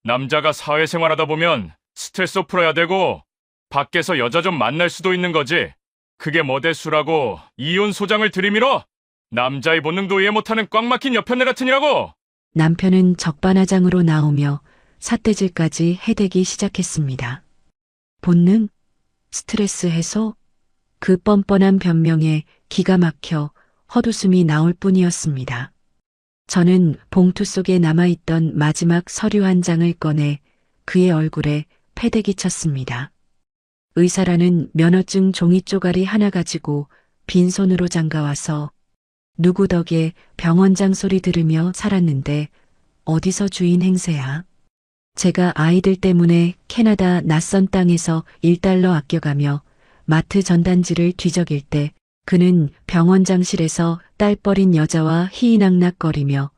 남자가 사회생활하다 보면 스트레스 풀어야 되고 밖에서 여자 좀 만날 수도 있는 거지. 그게 뭐 대수라고 이혼 소장을 들이밀어? 남자의 본능도 이해 못하는 꽉 막힌 여편네 같으니라고! 남편은 적반하장으로 나오며 삿대질까지 해대기 시작했습니다. 본능? 스트레스 해소? 그 뻔뻔한 변명에 기가 막혀 헛웃음이 나올 뿐이었습니다. 저는 봉투 속에 남아있던 마지막 서류 한 장을 꺼내 그의 얼굴에 패대기 쳤습니다. 의사라는 면허증 종이 쪼가리 하나 가지고 빈손으로 장가와서 누구 덕에 병원장 소리 들으며 살았는데 어디서 주인 행세야. 제가 아이들 때문에 캐나다 낯선 땅에서 1달러 아껴가며 마트 전단지를 뒤적일 때 그는 병원장실에서 딸버린 여자와 희희낙낙거리며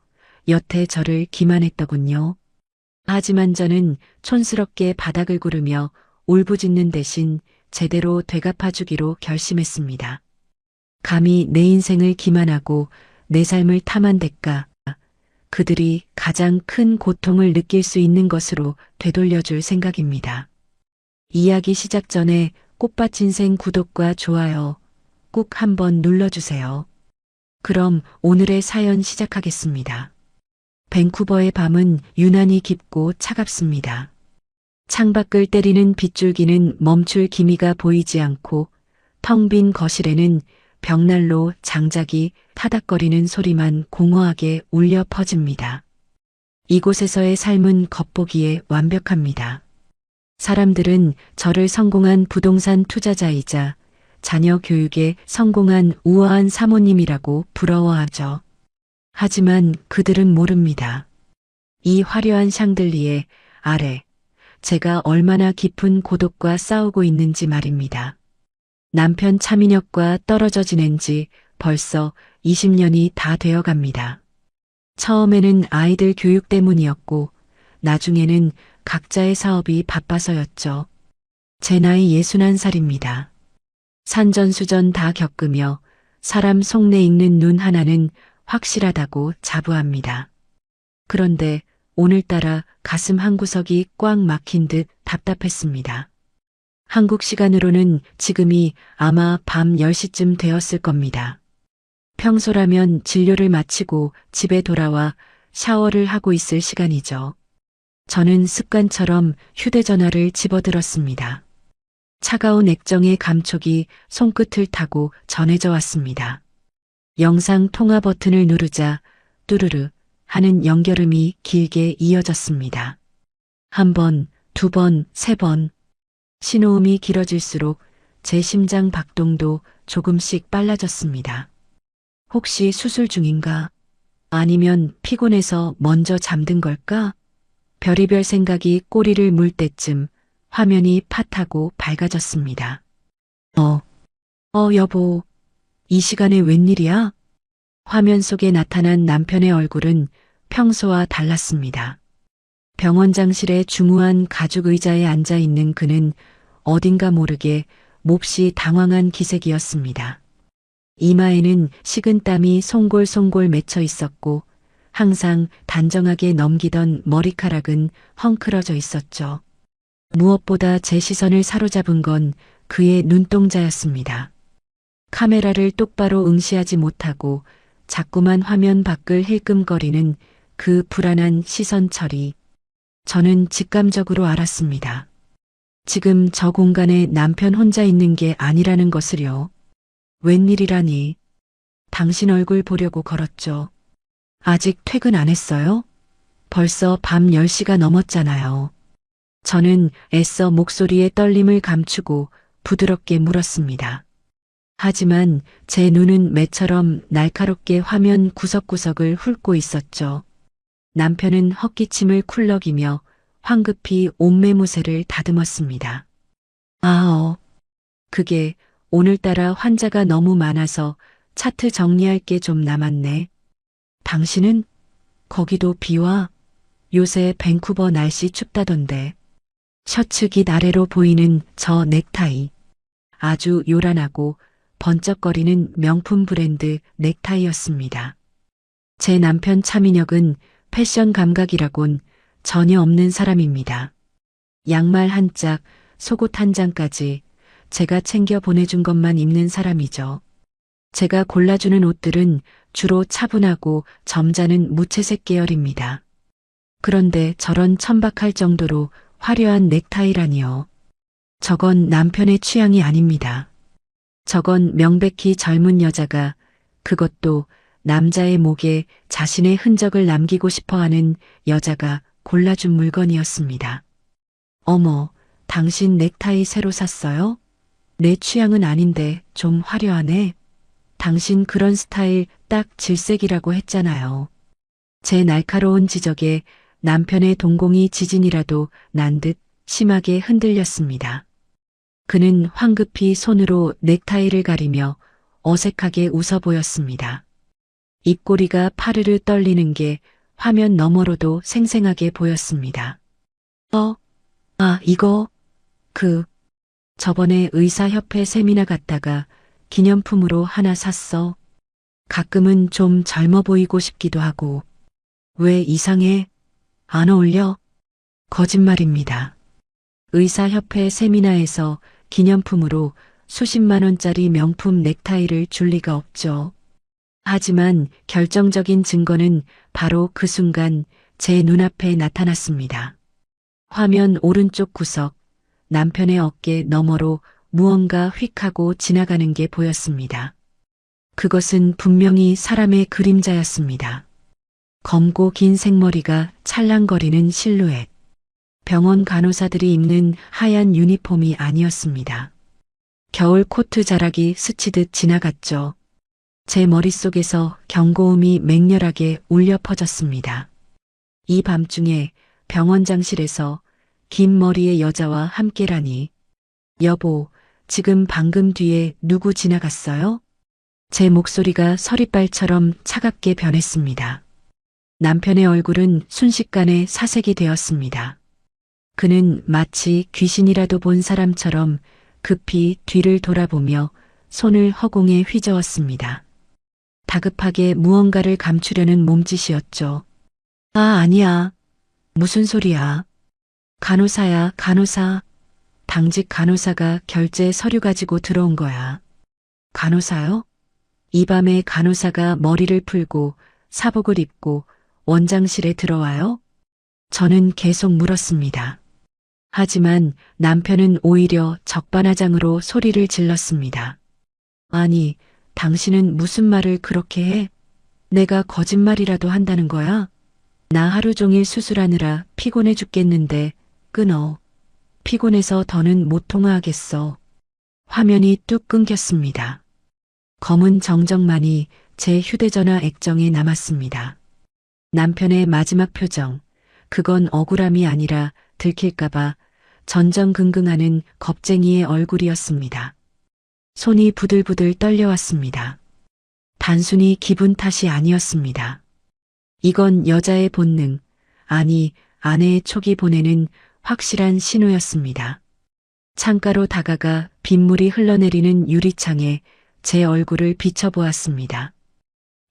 여태 저를 기만했더군요. 하지만 저는 촌스럽게 바닥을 구르며 울부짖는 대신 제대로 되갚아주기로 결심했습니다. 감히 내 인생을 기만하고 내 삶을 탐한 대가, 그들이 가장 큰 고통을 느낄 수 있는 것으로 되돌려줄 생각입니다. 이야기 시작 전에 꽃밭인생 구독과 좋아요 꼭 한번 눌러주세요. 그럼 오늘의 사연 시작하겠습니다. 밴쿠버의 밤은 유난히 깊고 차갑습니다. 창밖을 때리는 빗줄기는 멈출 기미가 보이지 않고 텅 빈 거실에는 벽난로 장작이 타닥거리는 소리만 공허하게 울려 퍼집니다. 이곳에서의 삶은 겉보기에 완벽합니다. 사람들은 저를 성공한 부동산 투자자이자 자녀 교육에 성공한 우아한 사모님이라고 부러워하죠. 하지만 그들은 모릅니다. 이 화려한 샹들리에 아래 제가 얼마나 깊은 고독과 싸우고 있는지 말입니다. 남편 차민혁과 떨어져 지낸 지 벌써 20년이 다 되어 갑니다. 처음에는 아이들 교육 때문이었고 나중에는 각자의 사업이 바빠서였죠. 제 나이 61살입니다. 산전수전 다 겪으며 사람 속내 읽는 눈 하나는 확실하다고 자부합니다. 그런데 오늘따라 가슴 한구석이 꽉 막힌 듯 답답했습니다. 한국 시간으로는 지금이 아마 밤 10시쯤 되었을 겁니다. 평소라면 진료를 마치고 집에 돌아와 샤워를 하고 있을 시간이죠. 저는 습관처럼 휴대전화를 집어들었습니다. 차가운 액정의 감촉이 손끝을 타고 전해져 왔습니다. 영상 통화 버튼을 누르자 뚜루르 하는 연결음이 길게 이어졌습니다. 한 번, 두 번, 세 번. 신호음이 길어질수록 제 심장 박동도 조금씩 빨라졌습니다. 혹시 수술 중인가? 아니면 피곤해서 먼저 잠든 걸까? 별의별 생각이 꼬리를 물 때쯤 화면이 팟하고 밝아졌습니다. 여보. 이 시간에 웬일이야? 화면 속에 나타난 남편의 얼굴은 평소와 달랐습니다. 병원장실의 중후한 가죽 의자에 앉아 있는 그는 어딘가 모르게 몹시 당황한 기색이었습니다. 이마에는 식은땀이 송골송골 맺혀 있었고 항상 단정하게 넘기던 머리카락은 헝클어져 있었죠. 무엇보다 제 시선을 사로잡은 건 그의 눈동자였습니다. 카메라를 똑바로 응시하지 못하고 자꾸만 화면 밖을 힐끔거리는 그 불안한 시선 처리. 저는 직감적으로 알았습니다. 지금 저 공간에 남편 혼자 있는 게 아니라는 것을요. 웬일이라니. 당신 얼굴 보려고 걸었죠. 아직 퇴근 안 했어요? 벌써 밤 10시가 넘었잖아요. 저는 애써 목소리의 떨림을 감추고 부드럽게 물었습니다. 하지만 제 눈은 매처럼 날카롭게 화면 구석구석을 훑고 있었죠. 남편은 헛기침을 쿨럭이며 황급히 옷매무새를 다듬었습니다. 그게 오늘따라 환자가 너무 많아서 차트 정리할 게 좀 남았네. 당신은? 거기도 비와? 요새 밴쿠버 날씨 춥다던데. 셔츠 깃 아래로 보이는 저 넥타이. 아주 요란하고 번쩍거리는 명품 브랜드 넥타이였습니다. 제 남편 차민혁은 패션 감각이라곤 전혀 없는 사람입니다. 양말 한 짝, 속옷 한 장까지 제가 챙겨 보내준 것만 입는 사람이죠. 제가 골라주는 옷들은 주로 차분하고 점잖은 무채색 계열입니다. 그런데 저런 천박할 정도로 화려한 넥타이라니요. 저건 남편의 취향이 아닙니다. 저건 명백히 젊은 여자가, 그것도 남자의 목에 자신의 흔적을 남기고 싶어 하는 여자가 골라준 물건이었습니다. 어머, 당신 넥타이 새로 샀어요? 내 취향은 아닌데 좀 화려하네. 당신 그런 스타일 딱 질색이라고 했잖아요. 제 날카로운 지적에 남편의 동공이 지진이라도 난 듯 심하게 흔들렸습니다. 그는 황급히 손으로 넥타이를 가리며 어색하게 웃어 보였습니다. 입꼬리가 파르르 떨리는 게 화면 너머로도 생생하게 보였습니다. 이거, 저번에 의사협회 세미나 갔다가 기념품으로 하나 샀어. 가끔은 좀 젊어 보이고 싶기도 하고. 왜 이상해? 안 어울려? 거짓말입니다. 의사협회 세미나에서 기념품으로 수십만 원짜리 명품 넥타이를 줄 리가 없죠. 하지만 결정적인 증거는 바로 그 순간 제 눈앞에 나타났습니다. 화면 오른쪽 구석, 남편의 어깨 너머로 무언가 휙 하고 지나가는 게 보였습니다. 그것은 분명히 사람의 그림자였습니다. 검고 긴 생머리가 찰랑거리는 실루엣. 병원 간호사들이 입는 하얀 유니폼이 아니었습니다. 겨울 코트 자락이 스치듯 지나갔죠. 제 머릿속에서 경고음이 맹렬하게 울려 퍼졌습니다. 이 밤중에 병원장실에서 긴 머리의 여자와 함께라니. 여보, 지금 방금 뒤에 누구 지나갔어요? 제 목소리가 서리발처럼 차갑게 변했습니다. 남편의 얼굴은 순식간에 사색이 되었습니다. 그는 마치 귀신이라도 본 사람처럼 급히 뒤를 돌아보며 손을 허공에 휘저었습니다. 다급하게 무언가를 감추려는 몸짓이었죠. 아니야. 무슨 소리야. 간호사야, 간호사. 당직 간호사가 결제 서류 가지고 들어온 거야. 간호사요? 이 밤에 간호사가 머리를 풀고 사복을 입고 원장실에 들어와요? 저는 계속 물었습니다. 하지만 남편은 오히려 적반하장으로 소리를 질렀습니다. 아니, 당신은 무슨 말을 그렇게 해? 내가 거짓말이라도 한다는 거야? 나 하루 종일 수술하느라 피곤해 죽겠는데 끊어. 피곤해서 더는 못 통화하겠어. 화면이 뚝 끊겼습니다. 검은 정적만이 제 휴대전화 액정에 남았습니다. 남편의 마지막 표정, 그건 억울함이 아니라 들킬까봐 전전긍긍하는 겁쟁이의 얼굴이었습니다. 손이 부들부들 떨려왔습니다. 단순히 기분 탓이 아니었습니다. 이건 여자의 본능, 아니 아내의 촉이 보내는 확실한 신호였습니다. 창가로 다가가 빗물이 흘러내리는 유리창에 제 얼굴을 비춰보았습니다.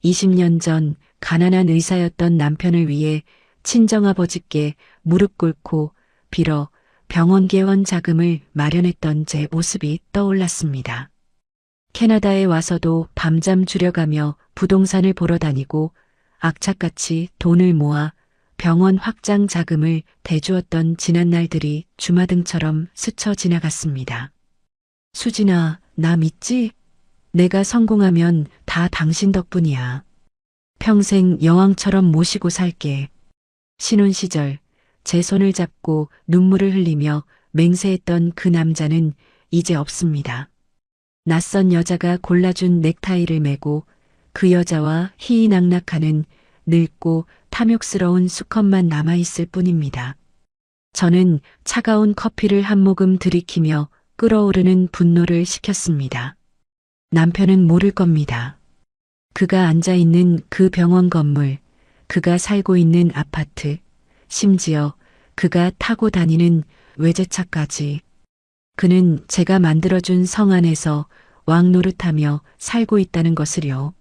20년 전 가난한 의사였던 남편을 위해 친정아버지께 무릎 꿇고 빌어 병원 개원 자금을 마련했던 제 모습이 떠올랐습니다. 캐나다에 와서도 밤잠 줄여가며 부동산을 보러 다니고 악착같이 돈을 모아 병원 확장 자금을 대주었던 지난 날들이 주마등처럼 스쳐 지나갔습니다. 수진아, 나 믿지? 내가 성공하면 다 당신 덕분이야. 평생 여왕처럼 모시고 살게. 신혼 시절 제 손을 잡고 눈물을 흘리며 맹세했던 그 남자는 이제 없습니다. 낯선 여자가 골라준 넥타이를 메고 그 여자와 희희낙낙하는 늙고 탐욕스러운 수컷만 남아있을 뿐입니다. 저는 차가운 커피를 한 모금 들이키며 끓어오르는 분노를 식혔습니다. 남편은 모를 겁니다. 그가 앉아있는 그 병원 건물, 그가 살고 있는 아파트, 심지어 그가 타고 다니는 외제차까지. 그는 제가 만들어준 성 안에서 왕 노릇하며 살고 있다는 것을요.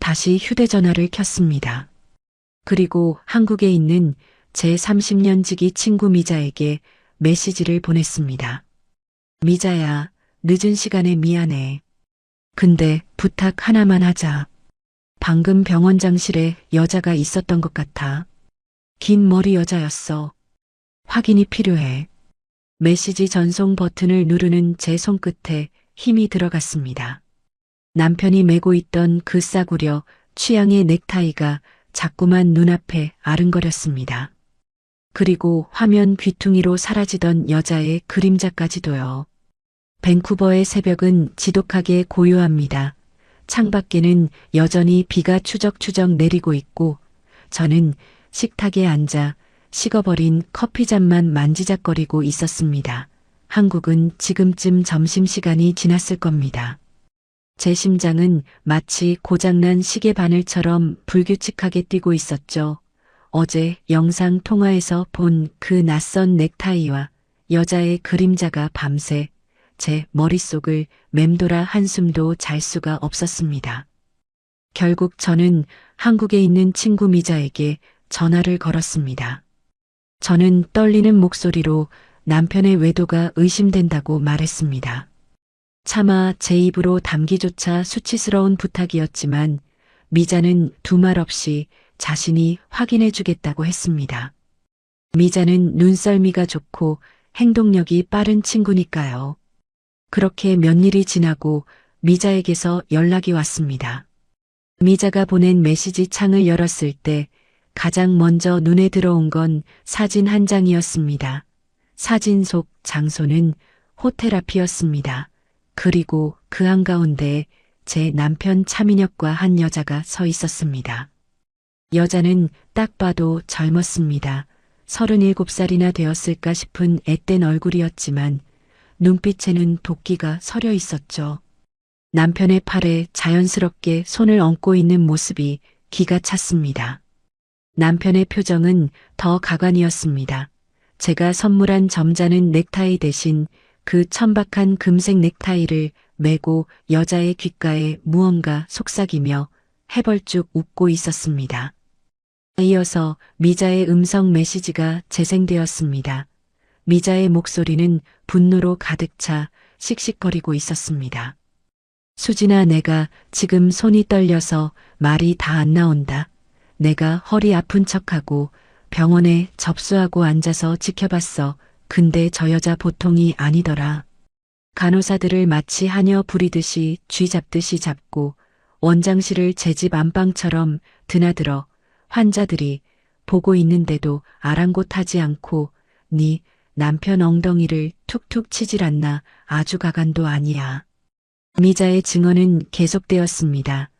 다시 휴대전화를 켰습니다. 그리고 한국에 있는 제 30년 지기 친구 미자에게 메시지를 보냈습니다. 미자야, 늦은 시간에 미안해. 근데 부탁 하나만 하자. 방금 병원장실에 여자가 있었던 것 같아. 긴 머리 여자였어. 확인이 필요해. 메시지 전송 버튼을 누르는 제 손끝에 힘이 들어갔습니다. 남편이 메고 있던 그 싸구려 취향의 넥타이가 자꾸만 눈앞에 아른거렸습니다. 그리고 화면 귀퉁이로 사라지던 여자의 그림자까지도요. 밴쿠버의 새벽은 지독하게 고요합니다. 창밖에는 여전히 비가 추적추적 내리고 있고 저는 식탁에 앉아 식어버린 커피잔만 만지작거리고 있었습니다. 한국은 지금쯤 점심시간이 지났을 겁니다. 제 심장은 마치 고장난 시계 바늘처럼 불규칙하게 뛰고 있었죠. 어제 영상 통화에서 본 그 낯선 넥타이와 여자의 그림자가 밤새 제 머릿속을 맴돌아 한숨도 잘 수가 없었습니다. 결국 저는 한국에 있는 친구 미자에게 전화를 걸었습니다. 저는 떨리는 목소리로 남편의 외도가 의심된다고 말했습니다. 차마 제 입으로 담기조차 수치스러운 부탁이었지만 미자는 두말 없이 자신이 확인해 주겠다고 했습니다. 미자는 눈썰미가 좋고 행동력이 빠른 친구니까요. 그렇게 몇 일이 지나고 미자에게서 연락이 왔습니다. 미자가 보낸 메시지 창을 열었을 때 가장 먼저 눈에 들어온 건 사진 한 장이었습니다. 사진 속 장소는 호텔 앞이었습니다. 그리고 그 한가운데 제 남편 차민혁과 한 여자가 서 있었습니다. 여자는 딱 봐도 젊었습니다. 37살이나 되었을까 싶은 앳된 얼굴이었지만 눈빛에는 도끼가 서려 있었죠. 남편의 팔에 자연스럽게 손을 얹고 있는 모습이 기가 찼습니다. 남편의 표정은 더 가관이었습니다. 제가 선물한 점잖은 넥타이 대신 그 천박한 금색 넥타이를 메고 여자의 귓가에 무언가 속삭이며 해벌쭉 웃고 있었습니다. 이어서 미자의 음성 메시지가 재생되었습니다. 미자의 목소리는 분노로 가득 차 씩씩거리고 있었습니다. 수진아, 내가 지금 손이 떨려서 말이 다 안 나온다. 내가 허리 아픈 척하고 병원에 접수하고 앉아서 지켜봤어. 근데 저 여자 보통이 아니더라. 간호사들을 마치 하녀 부리듯이 쥐 잡듯이 잡고 원장실을 제 집 안방처럼 드나들어 환자들이 보고 있는데도 아랑곳하지 않고 네 남편 엉덩이를 툭툭 치질 않나. 아주 가관도 아니야. 미자의 증언은 계속되었습니다.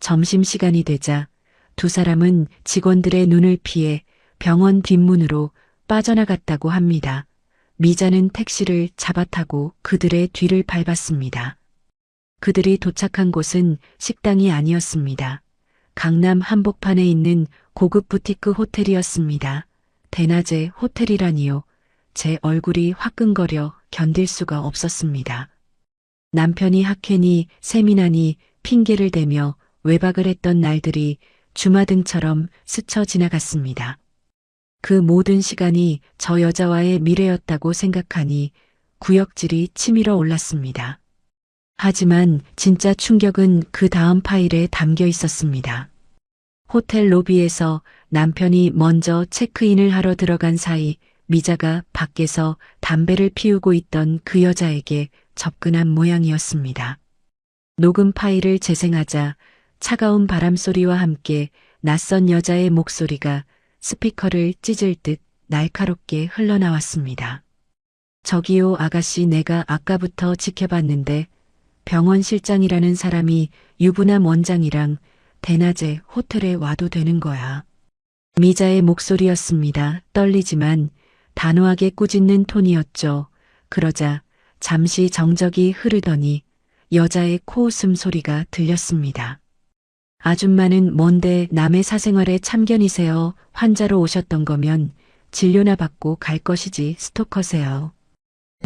점심시간이 되자 두 사람은 직원들의 눈을 피해 병원 뒷문으로 빠져나갔다고 합니다. 미자는 택시를 잡아타고 그들의 뒤를 밟았습니다. 그들이 도착한 곳은 식당이 아니었습니다. 강남 한복판에 있는 고급 부티크 호텔이었습니다. 대낮에 호텔이라니요. 제 얼굴이 화끈거려 견딜 수가 없었습니다. 남편이 학회니 세미나니 핑계를 대며 외박을 했던 날들이 주마등처럼 스쳐 지나갔습니다. 그 모든 시간이 저 여자와의 미래였다고 생각하니 구역질이 치밀어 올랐습니다. 하지만 진짜 충격은 그 다음 파일에 담겨 있었습니다. 호텔 로비에서 남편이 먼저 체크인을 하러 들어간 사이 미자가 밖에서 담배를 피우고 있던 그 여자에게 접근한 모양이었습니다. 녹음 파일을 재생하자 차가운 바람소리와 함께 낯선 여자의 목소리가 스피커를 찢을 듯 날카롭게 흘러나왔습니다. 저기요 아가씨, 내가 아까부터 지켜봤는데 병원 실장이라는 사람이 유부남 원장이랑 대낮에 호텔에 와도 되는 거야. 미자의 목소리였습니다. 떨리지만 단호하게 꾸짖는 톤이었죠. 그러자 잠시 정적이 흐르더니 여자의 코웃음 소리가 들렸습니다. 아줌마는 뭔데 남의 사생활에 참견이세요. 환자로 오셨던 거면 진료나 받고 갈 것이지 스토커세요.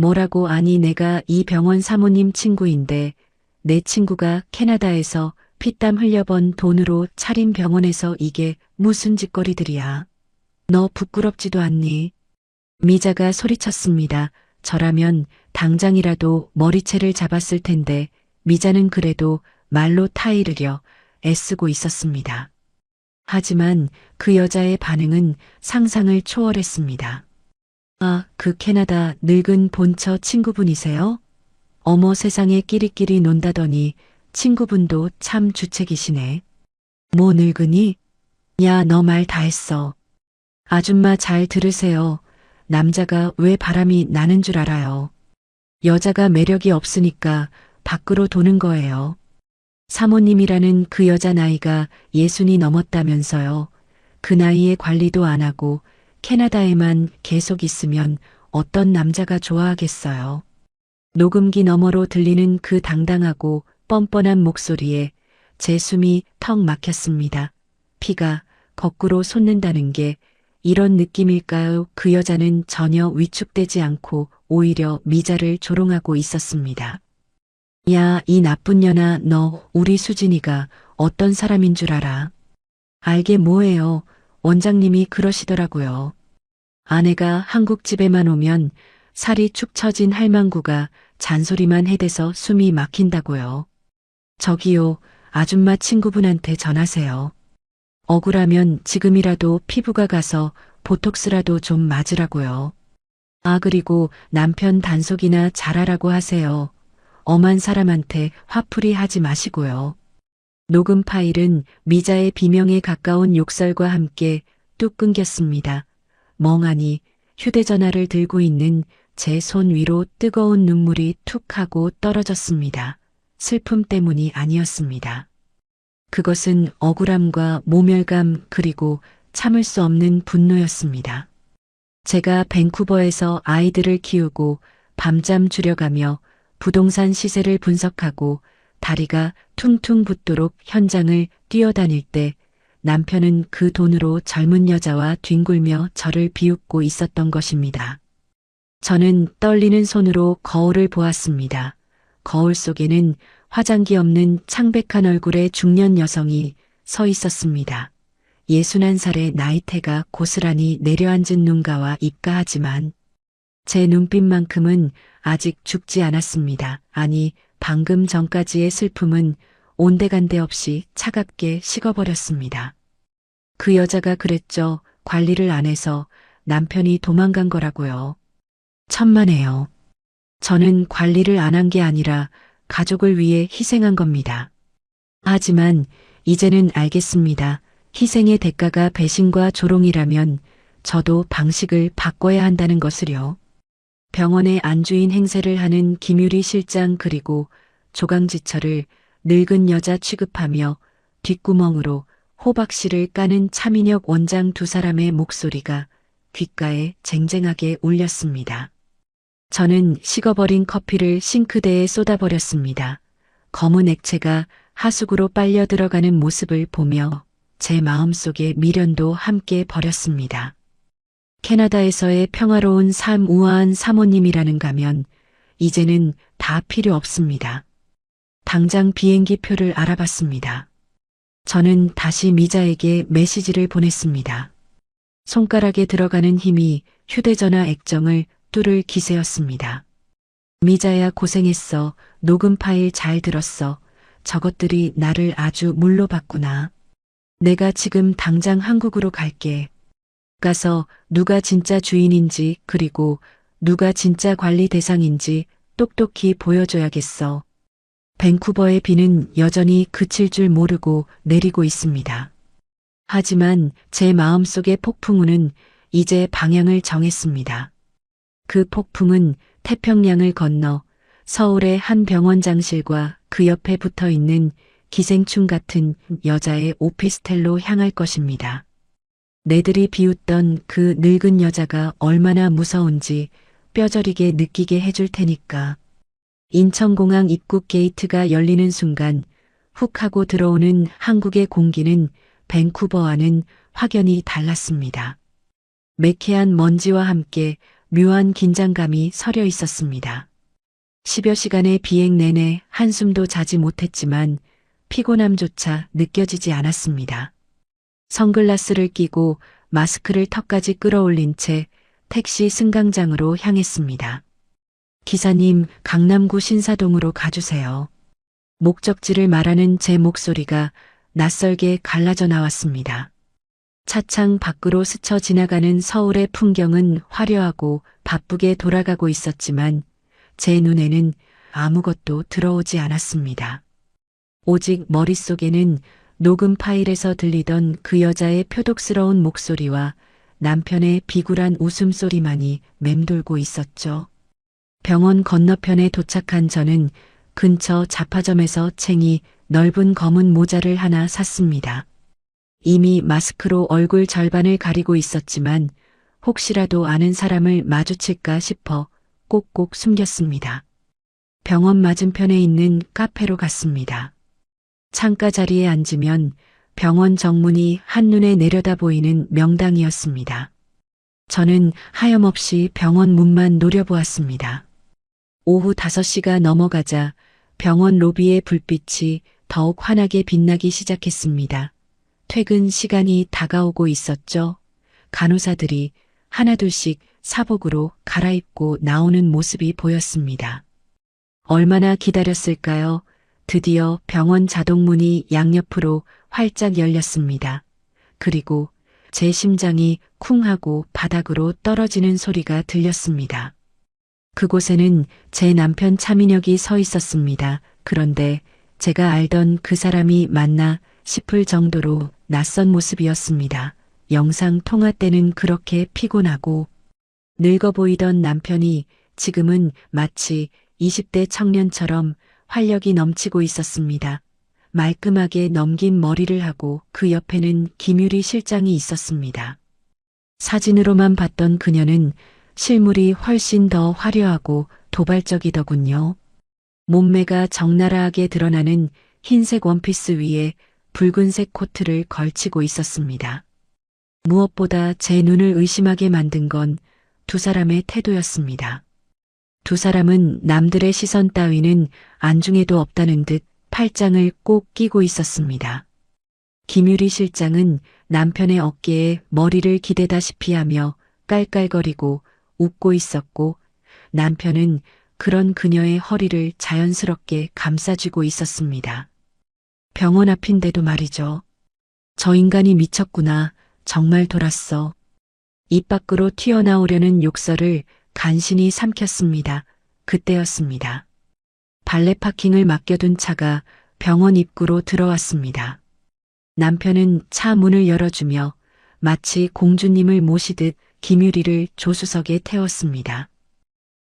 뭐라고? 아니, 내가 이 병원 사모님 친구인데 내 친구가 캐나다에서 피땀 흘려번 돈으로 차린 병원에서 이게 무슨 짓거리들이야. 너 부끄럽지도 않니? 미자가 소리쳤습니다. 저라면 당장이라도 머리채를 잡았을 텐데 미자는 그래도 말로 타이르려 애쓰고 있었습니다. 하지만 그 여자의 반응은 상상을 초월했습니다. 아, 그 캐나다 늙은 본처 친구분이세요? 어머 세상에 끼리끼리 논다더니 친구분도 참 주책이시네. 뭐 늙으니? 야, 너 말 다 했어. 아줌마 잘 들으세요. 남자가 왜 바람이 나는 줄 알아요. 여자가 매력이 없으니까 밖으로 도는 거예요. 사모님이라는 그 여자 나이가 60이 넘었다면서요. 그 나이에 관리도 안 하고 캐나다에만 계속 있으면 어떤 남자가 좋아하겠어요. 녹음기 너머로 들리는 그 당당하고 뻔뻔한 목소리에 제 숨이 턱 막혔습니다. 피가 거꾸로 솟는다는 게 이런 느낌일까요? 그 여자는 전혀 위축되지 않고 오히려 미자를 조롱하고 있었습니다. 야, 이 나쁜 년아, 너 우리 수진이가 어떤 사람인 줄 알아? 알게 뭐예요. 원장님이 그러시더라고요. 아내가 한국 집에만 오면 살이 축 처진 할망구가 잔소리만 해대서 숨이 막힌다고요. 저기요, 아줌마 친구분한테 전하세요. 억울하면 지금이라도 피부가 가서 보톡스라도 좀 맞으라고요. 아, 그리고 남편 단속이나 잘하라고 하세요. 엄한 사람한테 화풀이 하지 마시고요. 녹음 파일은 미자의 비명에 가까운 욕설과 함께 뚝 끊겼습니다. 멍하니 휴대전화를 들고 있는 제 손 위로 뜨거운 눈물이 툭 하고 떨어졌습니다. 슬픔 때문이 아니었습니다. 그것은 억울함과 모멸감 그리고 참을 수 없는 분노였습니다. 제가 밴쿠버에서 아이들을 키우고 밤잠 줄여가며 부동산 시세를 분석하고 다리가 퉁퉁 붓도록 현장을 뛰어다닐 때 남편은 그 돈으로 젊은 여자와 뒹굴며 저를 비웃고 있었던 것입니다. 저는 떨리는 손으로 거울을 보았습니다. 거울 속에는 화장기 없는 창백한 얼굴의 중년 여성이 서 있었습니다. 61살의 나이테가 고스란히 내려앉은 눈가와 입가하지만 제 눈빛만큼은 아직 죽지 않았습니다. 아니, 방금 전까지의 슬픔은 온데간데 없이 차갑게 식어버렸습니다. 그 여자가 그랬죠. 관리를 안 해서 남편이 도망간 거라고요. 천만에요. 저는 관리를 안 한 게 아니라 가족을 위해 희생한 겁니다. 하지만 이제는 알겠습니다. 희생의 대가가 배신과 조롱이라면 저도 방식을 바꿔야 한다는 것을요. 병원의 안주인 행세를 하는 김유리 실장 그리고 조강지철을 늙은 여자 취급하며 뒷구멍으로 호박씨를 까는 차민혁 원장 두 사람의 목소리가 귓가에 쟁쟁하게 울렸습니다. 저는 식어버린 커피를 싱크대에 쏟아버렸습니다. 검은 액체가 하수구로 빨려 들어가는 모습을 보며 제 마음속의 미련도 함께 버렸습니다. 캐나다에서의 평화로운 삶 우아한 사모님이라는 가면 이제는 다 필요 없습니다. 당장 비행기 표를 알아봤습니다. 저는 다시 미자에게 메시지를 보냈습니다. 손가락에 들어가는 힘이 휴대전화 액정을 뚫을 기세였습니다. 미자야 고생했어. 녹음 파일 잘 들었어. 저것들이 나를 아주 물로 봤구나. 내가 지금 당장 한국으로 갈게. 가서 누가 진짜 주인인지 그리고 누가 진짜 관리 대상인지 똑똑히 보여줘야겠어. 밴쿠버의 비는 여전히 그칠 줄 모르고 내리고 있습니다. 하지만 제 마음속의 폭풍우는 이제 방향을 정했습니다. 그 폭풍은 태평양을 건너 서울의 한 병원장실과 그 옆에 붙어 있는 기생충 같은 여자의 오피스텔로 향할 것입니다. 내들이 비웃던 그 늙은 여자가 얼마나 무서운지 뼈저리게 느끼게 해줄 테니까. 인천공항 입국 게이트가 열리는 순간 훅 하고 들어오는 한국의 공기는 밴쿠버와는 확연히 달랐습니다. 매캐한 먼지와 함께 묘한 긴장감이 서려 있었습니다. 10여 시간의 비행 내내 한숨도 자지 못했지만 피곤함조차 느껴지지 않았습니다. 선글라스를 끼고 마스크를 턱까지 끌어올린 채 택시 승강장으로 향했습니다. 기사님, 강남구 신사동으로 가주세요. 목적지를 말하는 제 목소리가 낯설게 갈라져 나왔습니다. 차창 밖으로 스쳐 지나가는 서울의 풍경은 화려하고 바쁘게 돌아가고 있었지만 제 눈에는 아무것도 들어오지 않았습니다. 오직 머릿속에는 녹음 파일에서 들리던 그 여자의 표독스러운 목소리와 남편의 비굴한 웃음소리만이 맴돌고 있었죠. 병원 건너편에 도착한 저는 근처 잡화점에서 챙이 넓은 검은 모자를 하나 샀습니다. 이미 마스크로 얼굴 절반을 가리고 있었지만 혹시라도 아는 사람을 마주칠까 싶어 꼭꼭 숨겼습니다. 병원 맞은편에 있는 카페로 갔습니다. 창가 자리에 앉으면 병원 정문이 한눈에 내려다 보이는 명당이었습니다. 저는 하염없이 병원 문만 노려보았습니다. 오후 5시가 넘어가자 병원 로비의 불빛이 더욱 환하게 빛나기 시작했습니다. 퇴근 시간이 다가오고 있었죠. 간호사들이 하나둘씩 사복으로 갈아입고 나오는 모습이 보였습니다. 얼마나 기다렸을까요? 드디어 병원 자동문이 양옆으로 활짝 열렸습니다. 그리고 제 심장이 쿵 하고 바닥으로 떨어지는 소리가 들렸습니다. 그곳에는 제 남편 차민혁이 서 있었습니다. 그런데 제가 알던 그 사람이 맞나 싶을 정도로 낯선 모습이었습니다. 영상 통화 때는 그렇게 피곤하고 늙어 보이던 남편이 지금은 마치 20대 청년처럼 활력이 넘치고 있었습니다. 말끔하게 넘긴 머리를 하고 그 옆에는 김유리 실장이 있었습니다. 사진으로만 봤던 그녀는 실물이 훨씬 더 화려하고 도발적이더군요. 몸매가 적나라하게 드러나는 흰색 원피스 위에 붉은색 코트를 걸치고 있었습니다. 무엇보다 제 눈을 의심하게 만든 건 두 사람의 태도였습니다. 두 사람은 남들의 시선 따위는 안중에도 없다는 듯 팔짱을 꼭 끼고 있었습니다. 김유리 실장은 남편의 어깨에 머리를 기대다시피 하며 깔깔거리고 웃고 있었고 남편은 그런 그녀의 허리를 자연스럽게 감싸주고 있었습니다. 병원 앞인데도 말이죠. 저 인간이 미쳤구나. 정말 돌았어. 입 밖으로 튀어나오려는 욕설을 간신히 삼켰습니다. 그때였습니다. 발레 파킹을 맡겨둔 차가 병원 입구로 들어왔습니다. 남편은 차 문을 열어주며 마치 공주님을 모시듯 김유리를 조수석에 태웠습니다.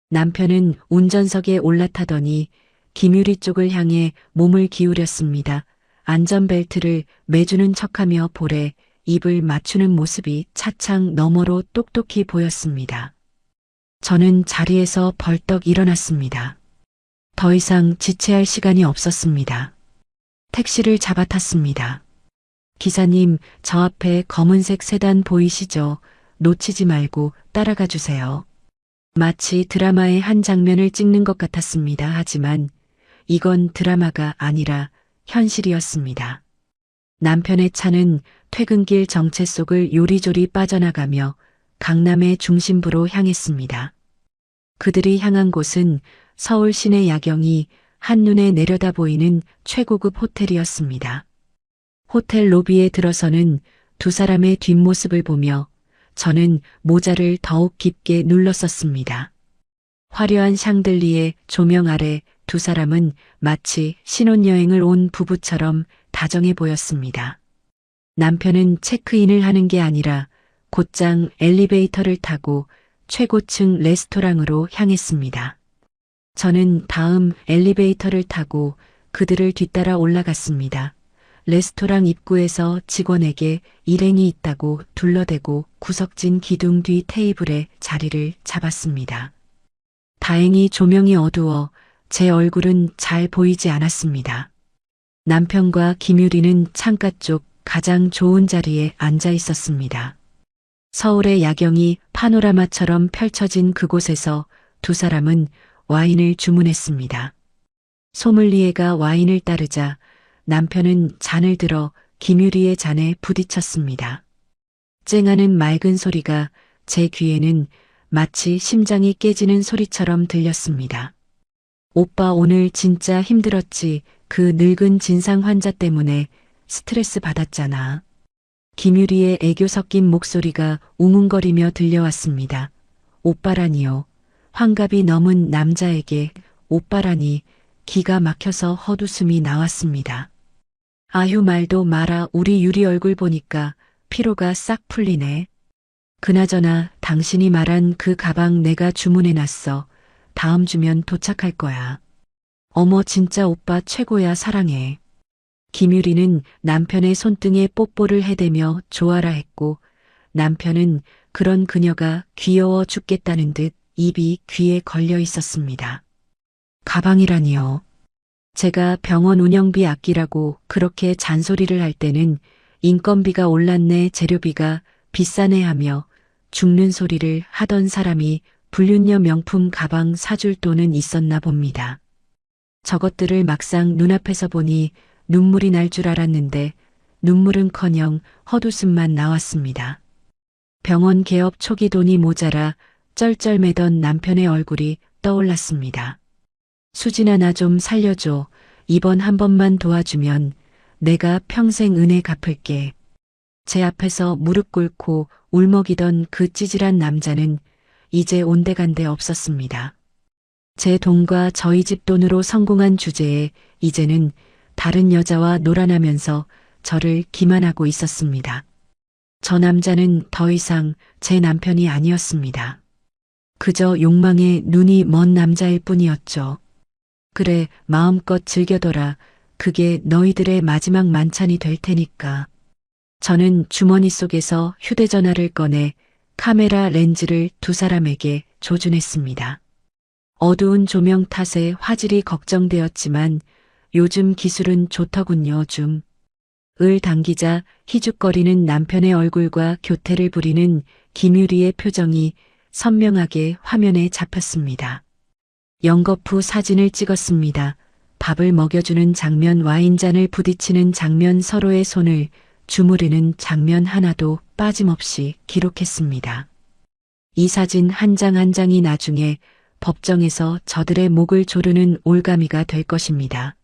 남편은 운전석에 올라타더니 김유리 쪽을 향해 몸을 기울였습니다. 안전벨트를 매주는 척하며 볼에 입을 맞추는 모습이 차창 너머로 똑똑히 보였습니다. 저는 자리에서 벌떡 일어났습니다. 더 이상 지체할 시간이 없었습니다. 택시를 잡아탔습니다. 기사님, 저 앞에 검은색 세단 보이시죠? 놓치지 말고 따라가 주세요. 마치 드라마의 한 장면을 찍는 것 같았습니다. 하지만 이건 드라마가 아니라 현실이었습니다. 남편의 차는 퇴근길 정체 속을 요리조리 빠져나가며 강남의 중심부로 향했습니다. 그들이 향한 곳은 서울 시내 야경이 한눈에 내려다 보이는 최고급 호텔이었습니다. 호텔 로비에 들어서는 두 사람의 뒷모습을 보며 저는 모자를 더욱 깊게 눌렀었습니다. 화려한 샹들리에 조명 아래 두 사람은 마치 신혼여행을 온 부부처럼 다정해 보였습니다. 남편은 체크인을 하는 게 아니라 곧장 엘리베이터를 타고 최고층 레스토랑으로 향했습니다. 저는 다음 엘리베이터를 타고 그들을 뒤따라 올라갔습니다. 레스토랑 입구에서 직원에게 일행이 있다고 둘러대고 구석진 기둥 뒤 테이블에 자리를 잡았습니다. 다행히 조명이 어두워 제 얼굴은 잘 보이지 않았습니다. 남편과 김유리는 창가 쪽 가장 좋은 자리에 앉아 있었습니다. 서울의 야경이 파노라마처럼 펼쳐진 그곳에서 두 사람은 와인을 주문했습니다. 소믈리에가 와인을 따르자 남편은 잔을 들어 김유리의 잔에 부딪혔습니다. 쨍하는 맑은 소리가 제 귀에는 마치 심장이 깨지는 소리처럼 들렸습니다. 오빠 오늘 진짜 힘들었지. 그 늙은 진상 환자 때문에 스트레스 받았잖아. 김유리의 애교 섞인 목소리가 웅웅거리며 들려왔습니다. 오빠라니요. 환갑이 넘은 남자에게 오빠라니 기가 막혀서 헛웃음이 나왔습니다. 아휴 말도 마라. 우리 유리 얼굴 보니까 피로가 싹 풀리네. 그나저나 당신이 말한 그 가방 내가 주문해놨어. 다음 주면 도착할 거야. 어머 진짜 오빠 최고야. 사랑해. 김유리는 남편의 손등에 뽀뽀를 해대며 좋아라 했고 남편은 그런 그녀가 귀여워 죽겠다는 듯 입이 귀에 걸려 있었습니다. 가방이라니요. 제가 병원 운영비 아끼라고 그렇게 잔소리를 할 때는 인건비가 올랐네, 재료비가 비싸네 하며 죽는 소리를 하던 사람이 불륜녀 명품 가방 사줄 돈은 있었나 봅니다. 저것들을 막상 눈앞에서 보니 눈물이 날 줄 알았는데 눈물은커녕 헛웃음만 나왔습니다. 병원 개업 초기 돈이 모자라 쩔쩔매던 남편의 얼굴이 떠올랐습니다. 수진아 나 좀 살려줘. 이번 한 번만 도와주면 내가 평생 은혜 갚을게. 제 앞에서 무릎 꿇고 울먹이던 그 찌질한 남자는 이제 온데간데 없었습니다. 제 돈과 저희 집 돈으로 성공한 주제에 이제는 다른 여자와 놀아나면서 저를 기만하고 있었습니다. 저 남자는 더 이상 제 남편이 아니었습니다. 그저 욕망에 눈이 먼 남자일 뿐이었죠. 그래, 마음껏 즐겨둬라. 그게 너희들의 마지막 만찬이 될 테니까. 저는 주머니 속에서 휴대전화를 꺼내 카메라 렌즈를 두 사람에게 조준했습니다. 어두운 조명 탓에 화질이 걱정되었지만 요즘 기술은 좋더군요. 을 당기자 희죽거리는 남편의 얼굴과 교태를 부리는 김유리의 표정이 선명하게 화면에 잡혔습니다. 연거푸 사진을 찍었습니다. 밥을 먹여주는 장면, 와인잔을 부딪히는 장면, 서로의 손을 주무르는 장면 하나도 빠짐없이 기록했습니다. 이 사진 한 장 한 장이 나중에 법정에서 저들의 목을 조르는 올가미가 될 것입니다.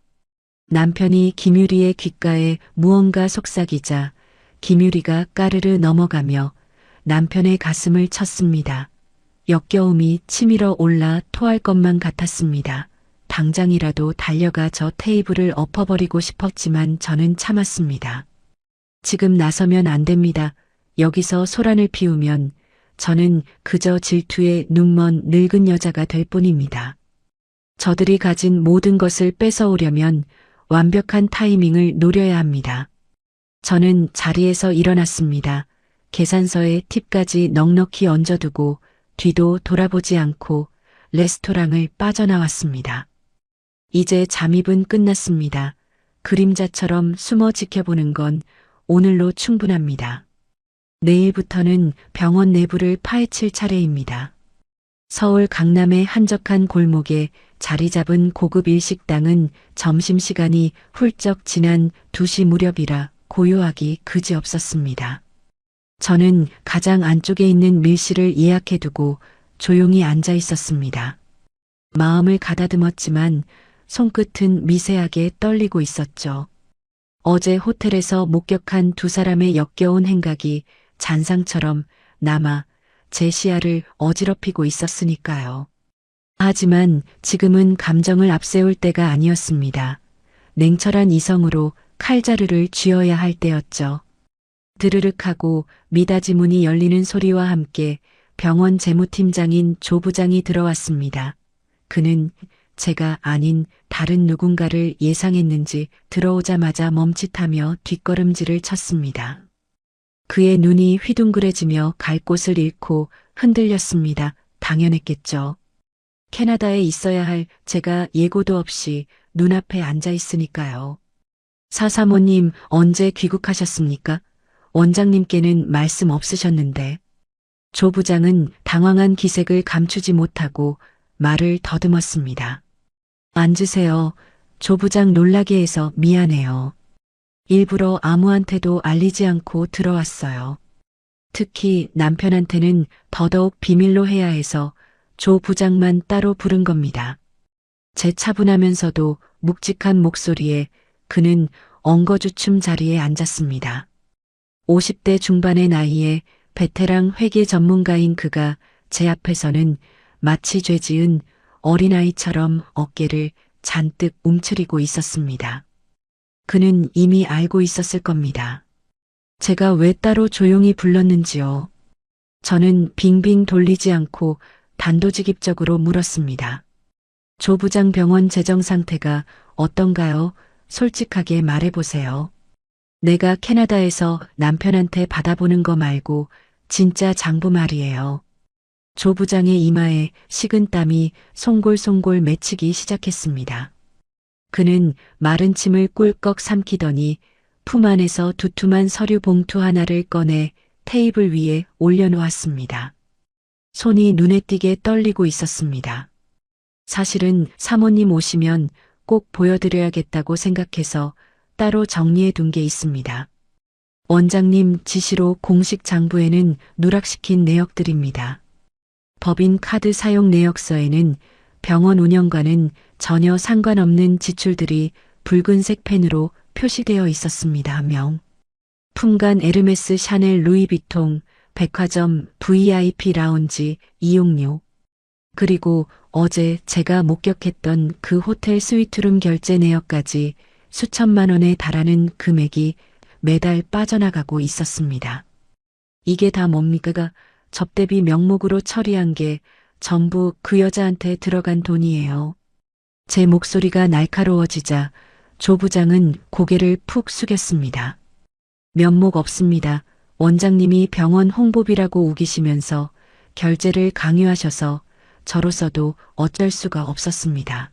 남편이 김유리의 귓가에 무언가 속삭이자 김유리가 까르르 넘어가며 남편의 가슴을 쳤습니다. 역겨움이 치밀어 올라 토할 것만 같았습니다. 당장이라도 달려가 저 테이블을 엎어버리고 싶었지만 저는 참았습니다. 지금 나서면 안 됩니다. 여기서 소란을 피우면 저는 그저 질투에 눈먼 늙은 여자가 될 뿐입니다. 저들이 가진 모든 것을 뺏어오려면 완벽한 타이밍을 노려야 합니다. 저는 자리에서 일어났습니다. 계산서에 팁까지 넉넉히 얹어두고 뒤도 돌아보지 않고 레스토랑을 빠져나왔습니다. 이제 잠입은 끝났습니다. 그림자처럼 숨어 지켜보는 건 오늘로 충분합니다. 내일부터는 병원 내부를 파헤칠 차례입니다. 서울 강남의 한적한 골목에 자리 잡은 고급 일식당은 점심시간이 훌쩍 지난 2시 무렵이라 고요하기 그지없었습니다. 저는 가장 안쪽에 있는 밀실을 예약해두고 조용히 앉아 있었습니다. 마음을 가다듬었지만 손끝은 미세하게 떨리고 있었죠. 어제 호텔에서 목격한 두 사람의 역겨운 행각이 잔상처럼 남아 제 시야를 어지럽히고 있었으니까요. 하지만 지금은 감정을 앞세울 때가 아니었습니다. 냉철한 이성으로 칼자루를 쥐어야 할 때였죠. 드르륵 하고 미닫이 문이 열리는 소리와 함께 병원 재무팀장인 조 부장이 들어왔습니다. 그는 제가 아닌 다른 누군가를 예상했는지 들어오자마자 멈칫하며 뒷걸음질을 쳤습니다. 그의 눈이 휘둥그레지며 갈 곳을 잃고 흔들렸습니다. 당연했겠죠. 캐나다에 있어야 할 제가 예고도 없이 눈앞에 앉아 있으니까요. 사사모님 언제 귀국하셨습니까? 원장님께는 말씀 없으셨는데. 조 부장은 당황한 기색을 감추지 못하고 말을 더듬었습니다. 앉으세요. 조 부장 놀라게 해서 미안해요. 일부러 아무한테도 알리지 않고 들어왔어요. 특히 남편한테는 더더욱 비밀로 해야 해서 조 부장만 따로 부른 겁니다. 제 차분하면서도 묵직한 목소리에 그는 엉거주춤 자리에 앉았습니다. 50대 중반의 나이에 베테랑 회계 전문가인 그가 제 앞에서는 마치 죄지은 어린아이처럼 어깨를 잔뜩 움츠리고 있었습니다. 그는 이미 알고 있었을 겁니다. 제가 왜 따로 조용히 불렀는지요. 저는 빙빙 돌리지 않고 단도직입적으로 물었습니다. 조 부장 병원 재정 상태가 어떤가요? 솔직하게 말해보세요. 내가 캐나다에서 남편한테 받아보는 거 말고 진짜 장부 말이에요. 조 부장의 이마에 식은 땀이 송골송골 맺히기 시작했습니다. 그는 마른 침을 꿀꺽 삼키더니 품 안에서 두툼한 서류 봉투 하나를 꺼내 테이블 위에 올려놓았습니다. 손이 눈에 띄게 떨리고 있었습니다. 사실은 사모님 오시면 꼭 보여드려야겠다고 생각해서 따로 정리해 둔 게 있습니다. 원장님 지시로 공식 장부에는 누락시킨 내역들입니다. 법인 카드 사용 내역서에는 병원 운영과는 전혀 상관없는 지출들이 붉은색 펜으로 표시되어 있었습니다. 품간 에르메스, 샤넬, 루이비통, 백화점, VIP 라운지, 이용료. 그리고 어제 제가 목격했던 그 호텔 스위트룸 결제 내역까지 수천만 원에 달하는 금액이 매달 빠져나가고 있었습니다. 이게 다 뭡니까? 접대비 명목으로 처리한 게 전부 그 여자한테 들어간 돈이에요. 제 목소리가 날카로워지자 조 부장은 고개를 푹 숙였습니다. 면목 없습니다. 원장님이 병원 홍보비라고 우기시면서 결제를 강요하셔서 저로서도 어쩔 수가 없었습니다.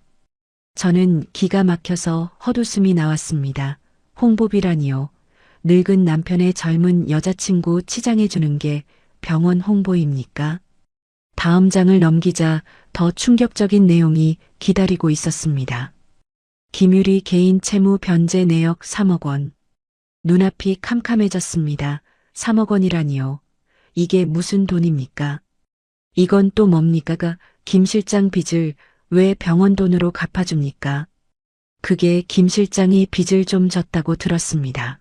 저는 기가 막혀서 헛웃음이 나왔습니다. 홍보비라니요. 늙은 남편의 젊은 여자친구 치장해 주는 게 병원 홍보입니까? 다음 장을 넘기자 더 충격적인 내용이 기다리고 있었습니다. 김유리 개인 채무 변제 내역 3억 원. 눈앞이 캄캄해졌습니다. 3억 원이라니요. 이게 무슨 돈입니까? 이건 또 뭡니까? 김 실장 빚을 왜 병원 돈으로 갚아줍니까? 그게 김 실장이 빚을 좀 졌다고 들었습니다.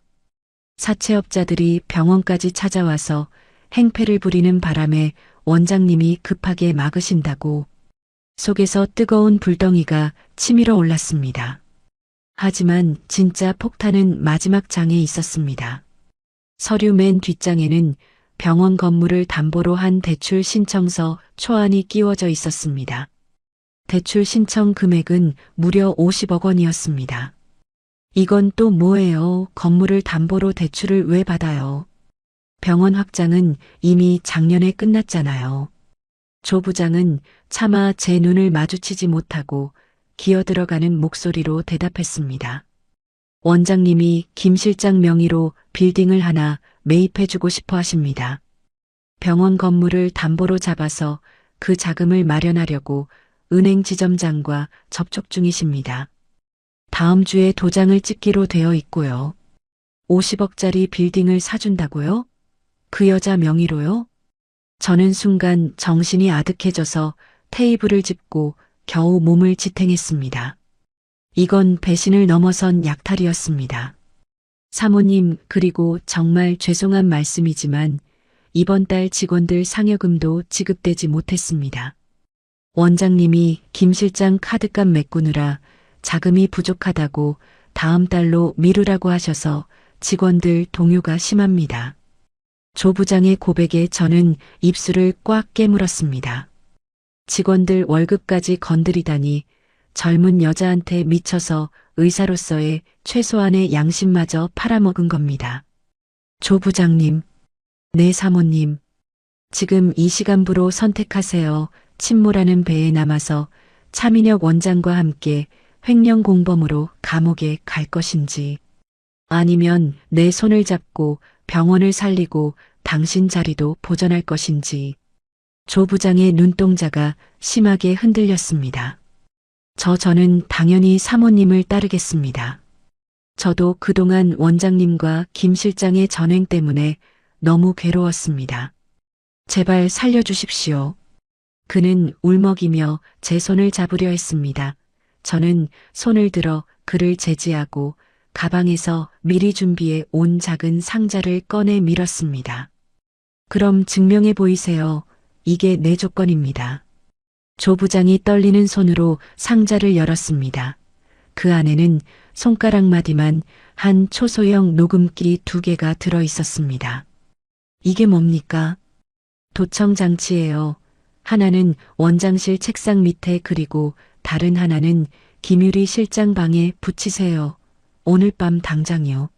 사채업자들이 병원까지 찾아와서 행패를 부리는 바람에 원장님이 급하게 막으신다고. 속에서 뜨거운 불덩이가 치밀어 올랐습니다. 하지만 진짜 폭탄은 마지막 장에 있었습니다. 서류 맨 뒷장에는 병원 건물을 담보로 한 대출 신청서 초안이 끼워져 있었습니다. 대출 신청 금액은 무려 50억 원이었습니다. 이건 또 뭐예요? 건물을 담보로 대출을 왜 받아요? 병원 확장은 이미 작년에 끝났잖아요. 조 부장은 차마 제 눈을 마주치지 못하고 기어들어가는 목소리로 대답했습니다. 원장님이 김 실장 명의로 빌딩을 하나 매입해주고 싶어 하십니다. 병원 건물을 담보로 잡아서 그 자금을 마련하려고 은행 지점장과 접촉 중이십니다. 다음 주에 도장을 찍기로 되어 있고요. 50억짜리 빌딩을 사준다고요? 그 여자 명의로요? 저는 순간 정신이 아득해져서 테이블을 짚고 겨우 몸을 지탱했습니다. 이건 배신을 넘어선 약탈이었습니다. 사모님, 그리고 정말 죄송한 말씀이지만 이번 달 직원들 상여금도 지급되지 못했습니다. 원장님이 김 실장 카드값 메꾸느라 자금이 부족하다고 다음 달로 미루라고 하셔서 직원들 동요가 심합니다. 조 부장의 고백에 저는 입술을 꽉 깨물었습니다. 직원들 월급까지 건드리다니 젊은 여자한테 미쳐서 의사로서의 최소한의 양심마저 팔아먹은 겁니다. 조 부장님, 네 사모님, 지금 이 시간부로 선택하세요. 침몰하는 배에 남아서 차민혁 원장과 함께 횡령 공범으로 감옥에 갈 것인지, 아니면 내 손을 잡고 병원을 살리고 당신 자리도 보전할 것인지. 조 부장의 눈동자가 심하게 흔들렸습니다. 저는 당연히 사모님을 따르겠습니다. 저도 그동안 원장님과 김 실장의 전횡 때문에 너무 괴로웠습니다. 제발 살려주십시오. 그는 울먹이며 제 손을 잡으려 했습니다. 저는 손을 들어 그를 제지하고 가방에서 미리 준비해 온 작은 상자를 꺼내 밀었습니다. 그럼 증명해 보이세요. 이게 내 조건입니다. 조 부장이 떨리는 손으로 상자를 열었습니다. 그 안에는 손가락 마디만 한 초소형 녹음기 2개가 들어 있었습니다. 이게 뭡니까? 도청 장치예요. 하나는 원장실 책상 밑에 그리고 다른 하나는 김유리 실장 방에 붙이세요. 오늘 밤 당장이요.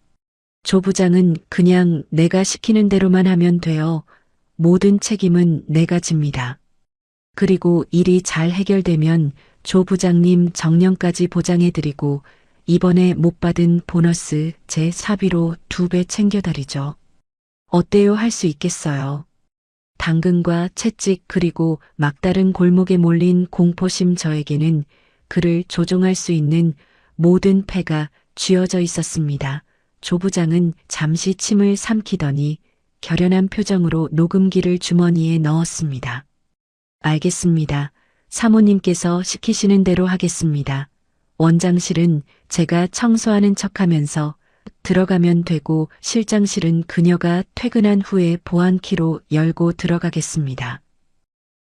조 부장은 그냥 내가 시키는 대로만 하면 돼요. 모든 책임은 내가 집니다. 그리고 일이 잘 해결되면 조 부장님 정년까지 보장해드리고 이번에 못 받은 보너스 제 사비로 2배 챙겨드리죠. 어때요? 할 수 있겠어요. 당근과 채찍 그리고 막다른 골목에 몰린 공포심 저에게는 그를 조종할 수 있는 모든 패가 쥐어져 있었습니다. 조 부장은 잠시 침을 삼키더니 결연한 표정으로 녹음기를 주머니에 넣었습니다. 알겠습니다. 사모님께서 시키시는 대로 하겠습니다. 원장실은 제가 청소하는 척하면서 들어가면 되고 실장실은 그녀가 퇴근한 후에 보안키로 열고 들어가겠습니다.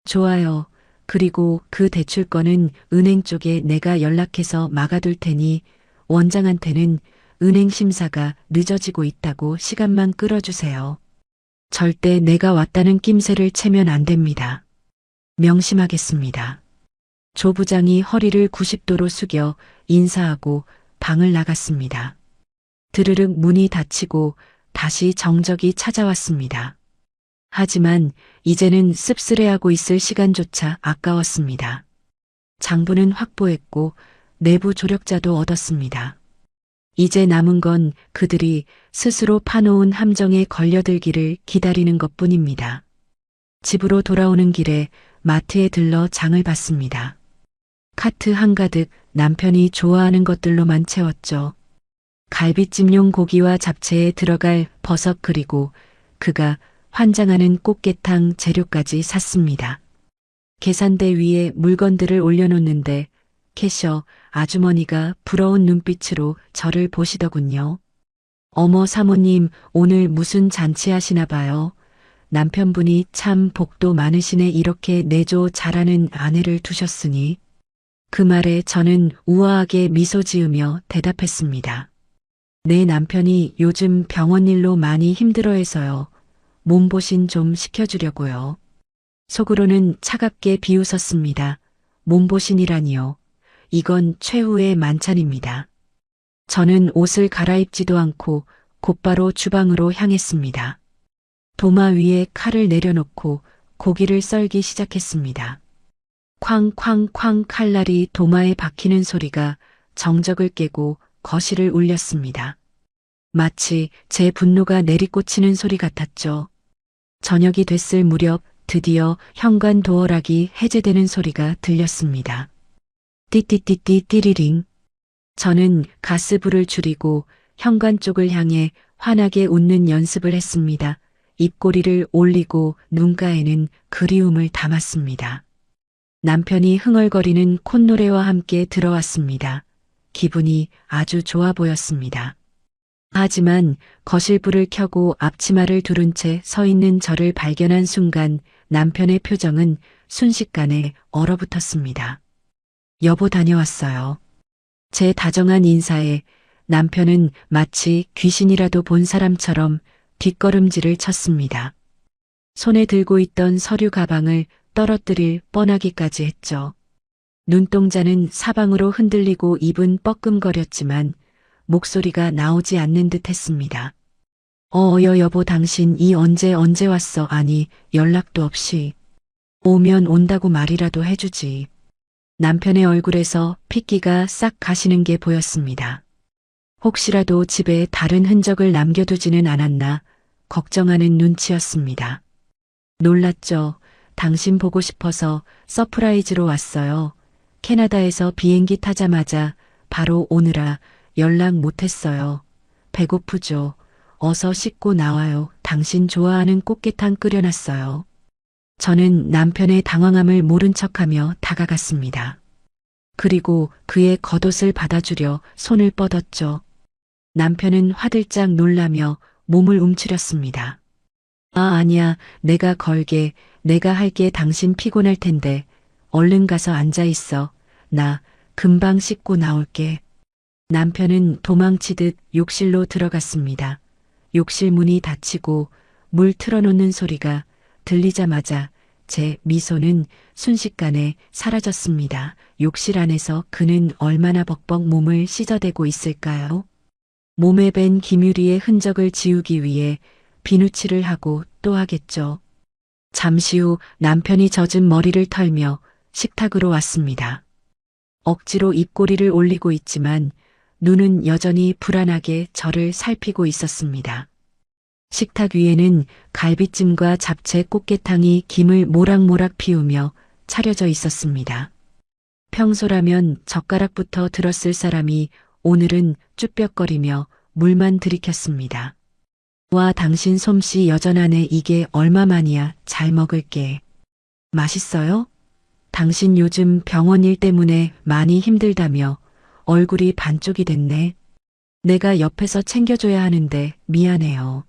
좋아요. 그리고 그 대출건은 은행 쪽에 내가 연락해서 막아둘 테니 원장한테는 은행 심사가 늦어지고 있다고 시간만 끌어주세요. 절대 내가 왔다는 낌새를 채면 안 됩니다. 명심하겠습니다. 조 부장이 허리를 90도로 숙여 인사하고 방을 나갔습니다. 드르륵 문이 닫히고 다시 정적이 찾아왔습니다. 하지만 이제는 씁쓸해하고 있을 시간조차 아까웠습니다. 장부는 확보했고 내부 조력자도 얻었습니다. 이제 남은 건 그들이 스스로 파놓은 함정에 걸려들기를 기다리는 것뿐입니다. 집으로 돌아오는 길에 마트에 들러 장을 봤습니다. 카트 한가득 남편이 좋아하는 것들로만 채웠죠. 갈비찜용 고기와 잡채에 들어갈 버섯 그리고 그가 환장하는 꽃게탕 재료까지 샀습니다. 계산대 위에 물건들을 올려놓는데 캐셔 아주머니가 부러운 눈빛으로 저를 보시더군요. 어머 사모님 오늘 무슨 잔치하시나 봐요. 남편분이 참 복도 많으시네 이렇게 내조 잘하는 아내를 두셨으니. 그 말에 저는 우아하게 미소 지으며 대답했습니다. 내 남편이 요즘 병원 일로 많이 힘들어해서요. 몸보신 좀 시켜주려고요. 속으로는 차갑게 비웃었습니다. 몸보신이라니요. 이건 최후의 만찬입니다. 저는 옷을 갈아입지도 않고 곧바로 주방으로 향했습니다. 도마 위에 칼을 내려놓고 고기를 썰기 시작했습니다. 쾅쾅쾅 칼날이 도마에 박히는 소리가 정적을 깨고 거실을 울렸습니다. 마치 제 분노가 내리꽂히는 소리 같았죠. 저녁이 됐을 무렵 드디어 현관 도어락이 해제되는 소리가 들렸습니다. 띠띠띠띠 띠리링. 저는 가스불을 줄이고 현관 쪽을 향해 환하게 웃는 연습을 했습니다. 입꼬리를 올리고 눈가에는 그리움을 담았습니다. 남편이 흥얼거리는 콧노래와 함께 들어왔습니다. 기분이 아주 좋아 보였습니다. 하지만 거실 불을 켜고 앞치마를 두른 채 서 있는 저를 발견한 순간 남편의 표정은 순식간에 얼어붙었습니다. 여보 다녀왔어요. 제 다정한 인사에 남편은 마치 귀신이라도 본 사람처럼 뒷걸음질을 쳤습니다. 손에 들고 있던 서류 가방을 떨어뜨릴 뻔하기까지 했죠. 눈동자는 사방으로 흔들리고 입은 뻐끔거렸지만 목소리가 나오지 않는 듯 했습니다. 여보 당신 언제 왔어? 아니 연락도 없이. 오면 온다고 말이라도 해주지. 남편의 얼굴에서 핏기가 싹 가시는 게 보였습니다. 혹시라도 집에 다른 흔적을 남겨두지는 않았나 걱정하는 눈치였습니다. 놀랐죠. 당신 보고 싶어서 서프라이즈로 왔어요. 캐나다에서 비행기 타자마자 바로 오느라 연락 못했어요. 배고프죠. 어서 씻고 나와요. 당신 좋아하는 꽃게탕 끓여놨어요. 저는 남편의 당황함을 모른 척하며 다가갔습니다. 그리고 그의 겉옷을 받아주려 손을 뻗었죠. 남편은 화들짝 놀라며 몸을 움츠렸습니다. 아니야. 내가 걸게. 내가 할게. 당신 피곤할 텐데. 얼른 가서 앉아 있어. 나 금방 씻고 나올게. 남편은 도망치듯 욕실로 들어갔습니다. 욕실 문이 닫히고 물 틀어놓는 소리가 들리자마자 제 미소는 순식간에 사라졌습니다. 욕실 안에서 그는 얼마나 벅벅 몸을 씻어대고 있을까요? 몸에 밴 기뮤리의 흔적을 지우기 위해 비누칠을 하고 또 하겠죠. 잠시 후 남편이 젖은 머리를 털며 식탁으로 왔습니다. 억지로 입꼬리를 올리고 있지만 눈은 여전히 불안하게 저를 살피고 있었습니다. 식탁 위에는 갈비찜과 잡채 꽃게탕이 김을 모락모락 피우며 차려져 있었습니다. 평소라면 젓가락부터 들었을 사람이 오늘은 쭈뼛거리며 물만 들이켰습니다. 와, 당신 솜씨 여전하네. 이게 얼마만이야. 잘 먹을게. 맛있어요? 당신 요즘 병원 일 때문에 많이 힘들다며 얼굴이 반쪽이 됐네. 내가 옆에서 챙겨줘야 하는데 미안해요.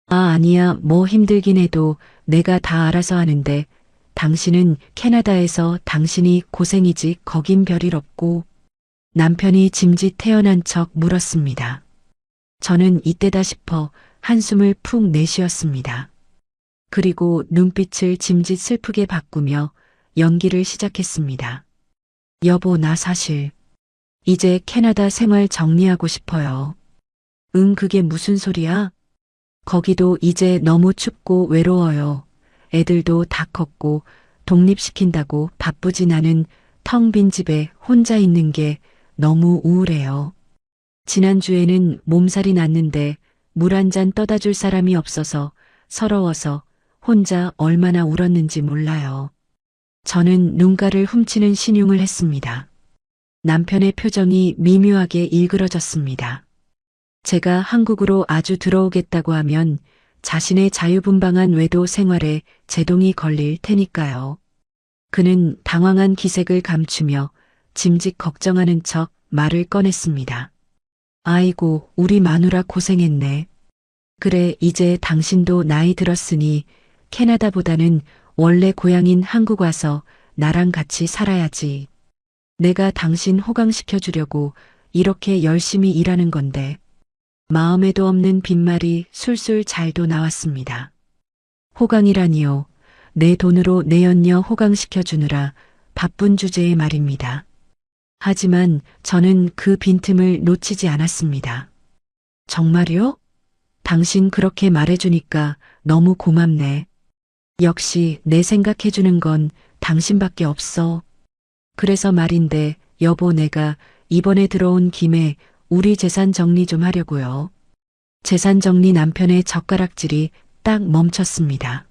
아니야. 뭐 힘들긴 해도 내가 다 알아서 하는데 당신은 캐나다에서 당신이 고생이지 거긴 별일 없고. 남편이 짐짓 태어난 척 물었습니다. 저는 이때다 싶어 한숨을 푹 내쉬었습니다. 그리고 눈빛을 짐짓 슬프게 바꾸며 연기를 시작했습니다. 여보, 나 사실 이제 캐나다 생활 정리하고 싶어요. 응, 그게 무슨 소리야? 거기도 이제 너무 춥고 외로워요. 애들도 다 컸고 독립시킨다고 바쁘진 않은 텅 빈 집에 혼자 있는 게 너무 우울해요. 지난주에는 몸살이 났는데 물 한 잔 떠다 줄 사람이 없어서 서러워서 혼자 얼마나 울었는지 몰라요. 저는 눈가를 훔치는 신용을 했습니다. 남편의 표정이 미묘하게 일그러졌습니다. 제가 한국으로 아주 들어오겠다고 하면 자신의 자유분방한 외도 생활에 제동이 걸릴 테니까요. 그는 당황한 기색을 감추며 짐짓 걱정하는 척 말을 꺼냈습니다. 아이고, 우리 마누라 고생했네. 그래, 이제 당신도 나이 들었으니 캐나다보다는 원래 고향인 한국 와서 나랑 같이 살아야지. 내가 당신 호강시켜주려고 이렇게 열심히 일하는 건데. 마음에도 없는 빈말이 술술 잘도 나왔습니다. 호강이라니요. 내 돈으로 내 연녀 호강시켜주느라 바쁜 주제의 말입니다. 하지만 저는 그 빈틈을 놓치지 않았습니다. 정말요? 당신 그렇게 말해주니까 너무 고맙네. 역시 내 생각해주는 건 당신밖에 없어. 그래서 말인데 여보, 내가 이번에 들어온 김에 우리 재산 정리 좀 하려고요. 재산 정리. 남편의 젓가락질이 딱 멈췄습니다.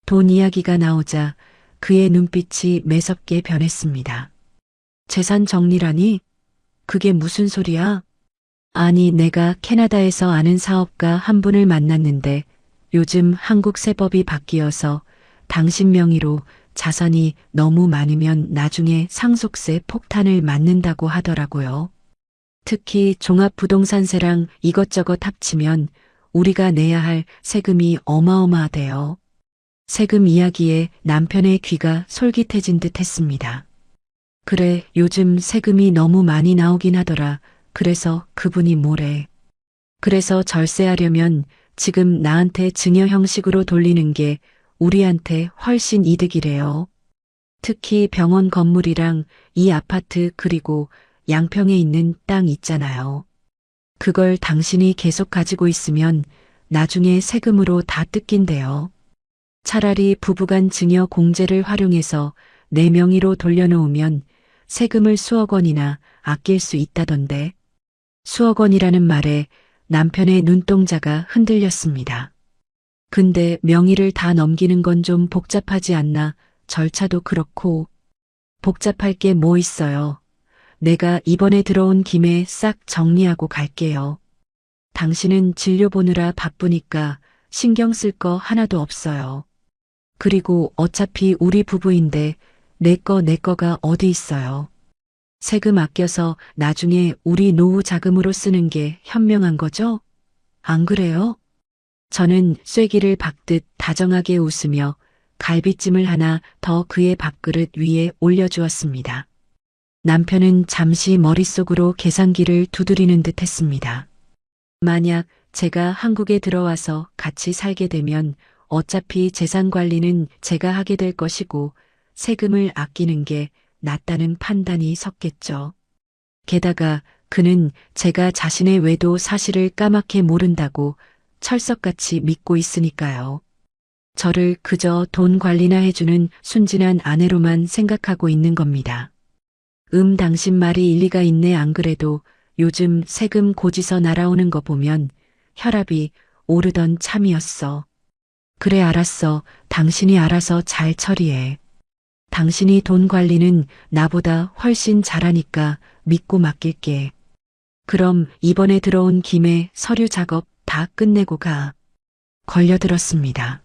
돈 이야기가 나오자 그의 눈빛이 매섭게 변했습니다. 재산 정리라니? 그게 무슨 소리야? 아니, 내가 캐나다에서 아는 사업가 한 분을 만났는데 요즘 한국 세법이 바뀌어서 당신 명의로 자산이 너무 많으면 나중에 상속세 폭탄을 맞는다고 하더라고요. 특히 종합부동산세랑 이것저것 합치면 우리가 내야 할 세금이 어마어마하대요. 세금 이야기에 남편의 귀가 솔깃해진 듯 했습니다. 그래, 요즘 세금이 너무 많이 나오긴 하더라. 그래서 그분이 뭐래. 그래서 절세하려면 지금 나한테 증여 형식으로 돌리는 게 우리한테 훨씬 이득이래요. 특히 병원 건물이랑 이 아파트 그리고 양평에 있는 땅 있잖아요. 그걸 당신이 계속 가지고 있으면 나중에 세금으로 다 뜯긴대요. 차라리 부부간 증여 공제를 활용해서 내 명의로 돌려놓으면 세금을 수억 원이나 아낄 수 있다던데. 수억 원이라는 말에 남편의 눈동자가 흔들렸습니다. 근데 명의를 다 넘기는 건 좀 복잡하지 않나? 절차도 그렇고. 복잡할 게 뭐 있어요. 내가 이번에 들어온 김에 싹 정리하고 갈게요. 당신은 진료 보느라 바쁘니까 신경 쓸 거 하나도 없어요. 그리고 어차피 우리 부부인데 내 거가 어디 있어요. 세금 아껴서 나중에 우리 노후 자금으로 쓰는 게 현명한 거죠? 안 그래요? 저는 쐐기를 박듯 다정하게 웃으며 갈비찜을 하나 더 그의 밥그릇 위에 올려주었습니다. 남편은 잠시 머릿속으로 계산기를 두드리는 듯 했습니다. 만약 제가 한국에 들어와서 같이 살게 되면 어차피 재산 관리는 제가 하게 될 것이고 세금을 아끼는 게 낫다는 판단이 섰겠죠. 게다가 그는 제가 자신의 외도 사실을 까맣게 모른다고 철석같이 믿고 있으니까요. 저를 그저 돈 관리나 해주는 순진한 아내로만 생각하고 있는 겁니다. 당신 말이 일리가 있네. 안 그래도 요즘 세금 고지서 날아오는 거 보면 혈압이 오르던 참이었어. 그래, 알았어. 당신이 알아서 잘 처리해. 당신이 돈 관리는 나보다 훨씬 잘하니까 믿고 맡길게. 그럼 이번에 들어온 김에 서류 작업 다 끝내고 가. 걸려들었습니다.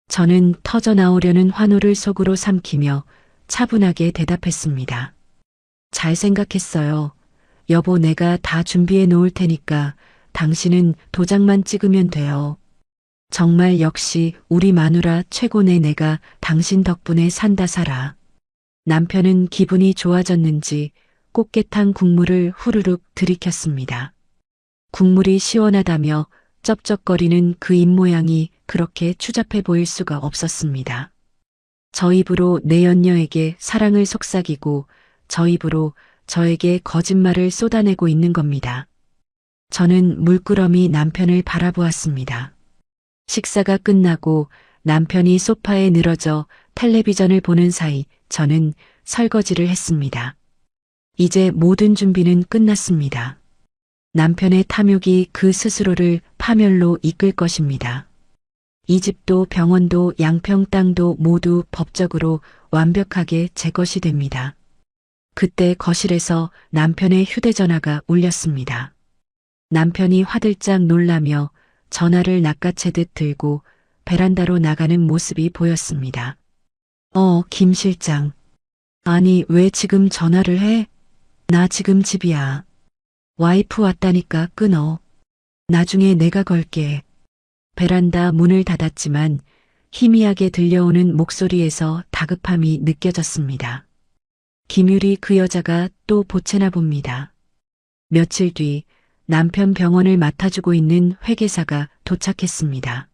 저는 터져 나오려는 환호를 속으로 삼키며 차분하게 대답했습니다. 잘 생각했어요. 여보, 내가 다 준비해 놓을 테니까 당신은 도장만 찍으면 돼요. 정말 역시 우리 마누라 최고네. 내가 당신 덕분에 산다 살아. 남편은 기분이 좋아졌는지 꽃게탕 국물을 후루룩 들이켰습니다. 국물이 시원하다며 쩝쩝거리는 그 입모양이 그렇게 추잡해 보일 수가 없었습니다. 저 입으로 내 연녀에게 사랑을 속삭이고 저 입으로 저에게 거짓말을 쏟아내고 있는 겁니다. 저는 물끄러미 남편을 바라보았습니다. 식사가 끝나고 남편이 소파에 늘어져 텔레비전을 보는 사이 저는 설거지를 했습니다. 이제 모든 준비는 끝났습니다. 남편의 탐욕이 그 스스로를 파멸로 이끌 것입니다. 이 집도 병원도 양평 땅도 모두 법적으로 완벽하게 제 것이 됩니다. 그때 거실에서 남편의 휴대전화가 울렸습니다. 남편이 화들짝 놀라며 전화를 낚아채듯 들고 베란다로 나가는 모습이 보였습니다. 김 실장. 아니, 왜 지금 전화를 해? 나 지금 집이야. 와이프 왔다니까 끊어. 나중에 내가 걸게. 베란다 문을 닫았지만 희미하게 들려오는 목소리에서 다급함이 느껴졌습니다. 김유리, 그 여자가 또 보채나 봅니다. 며칠 뒤 남편 병원을 맡아주고 있는 회계사가 도착했습니다.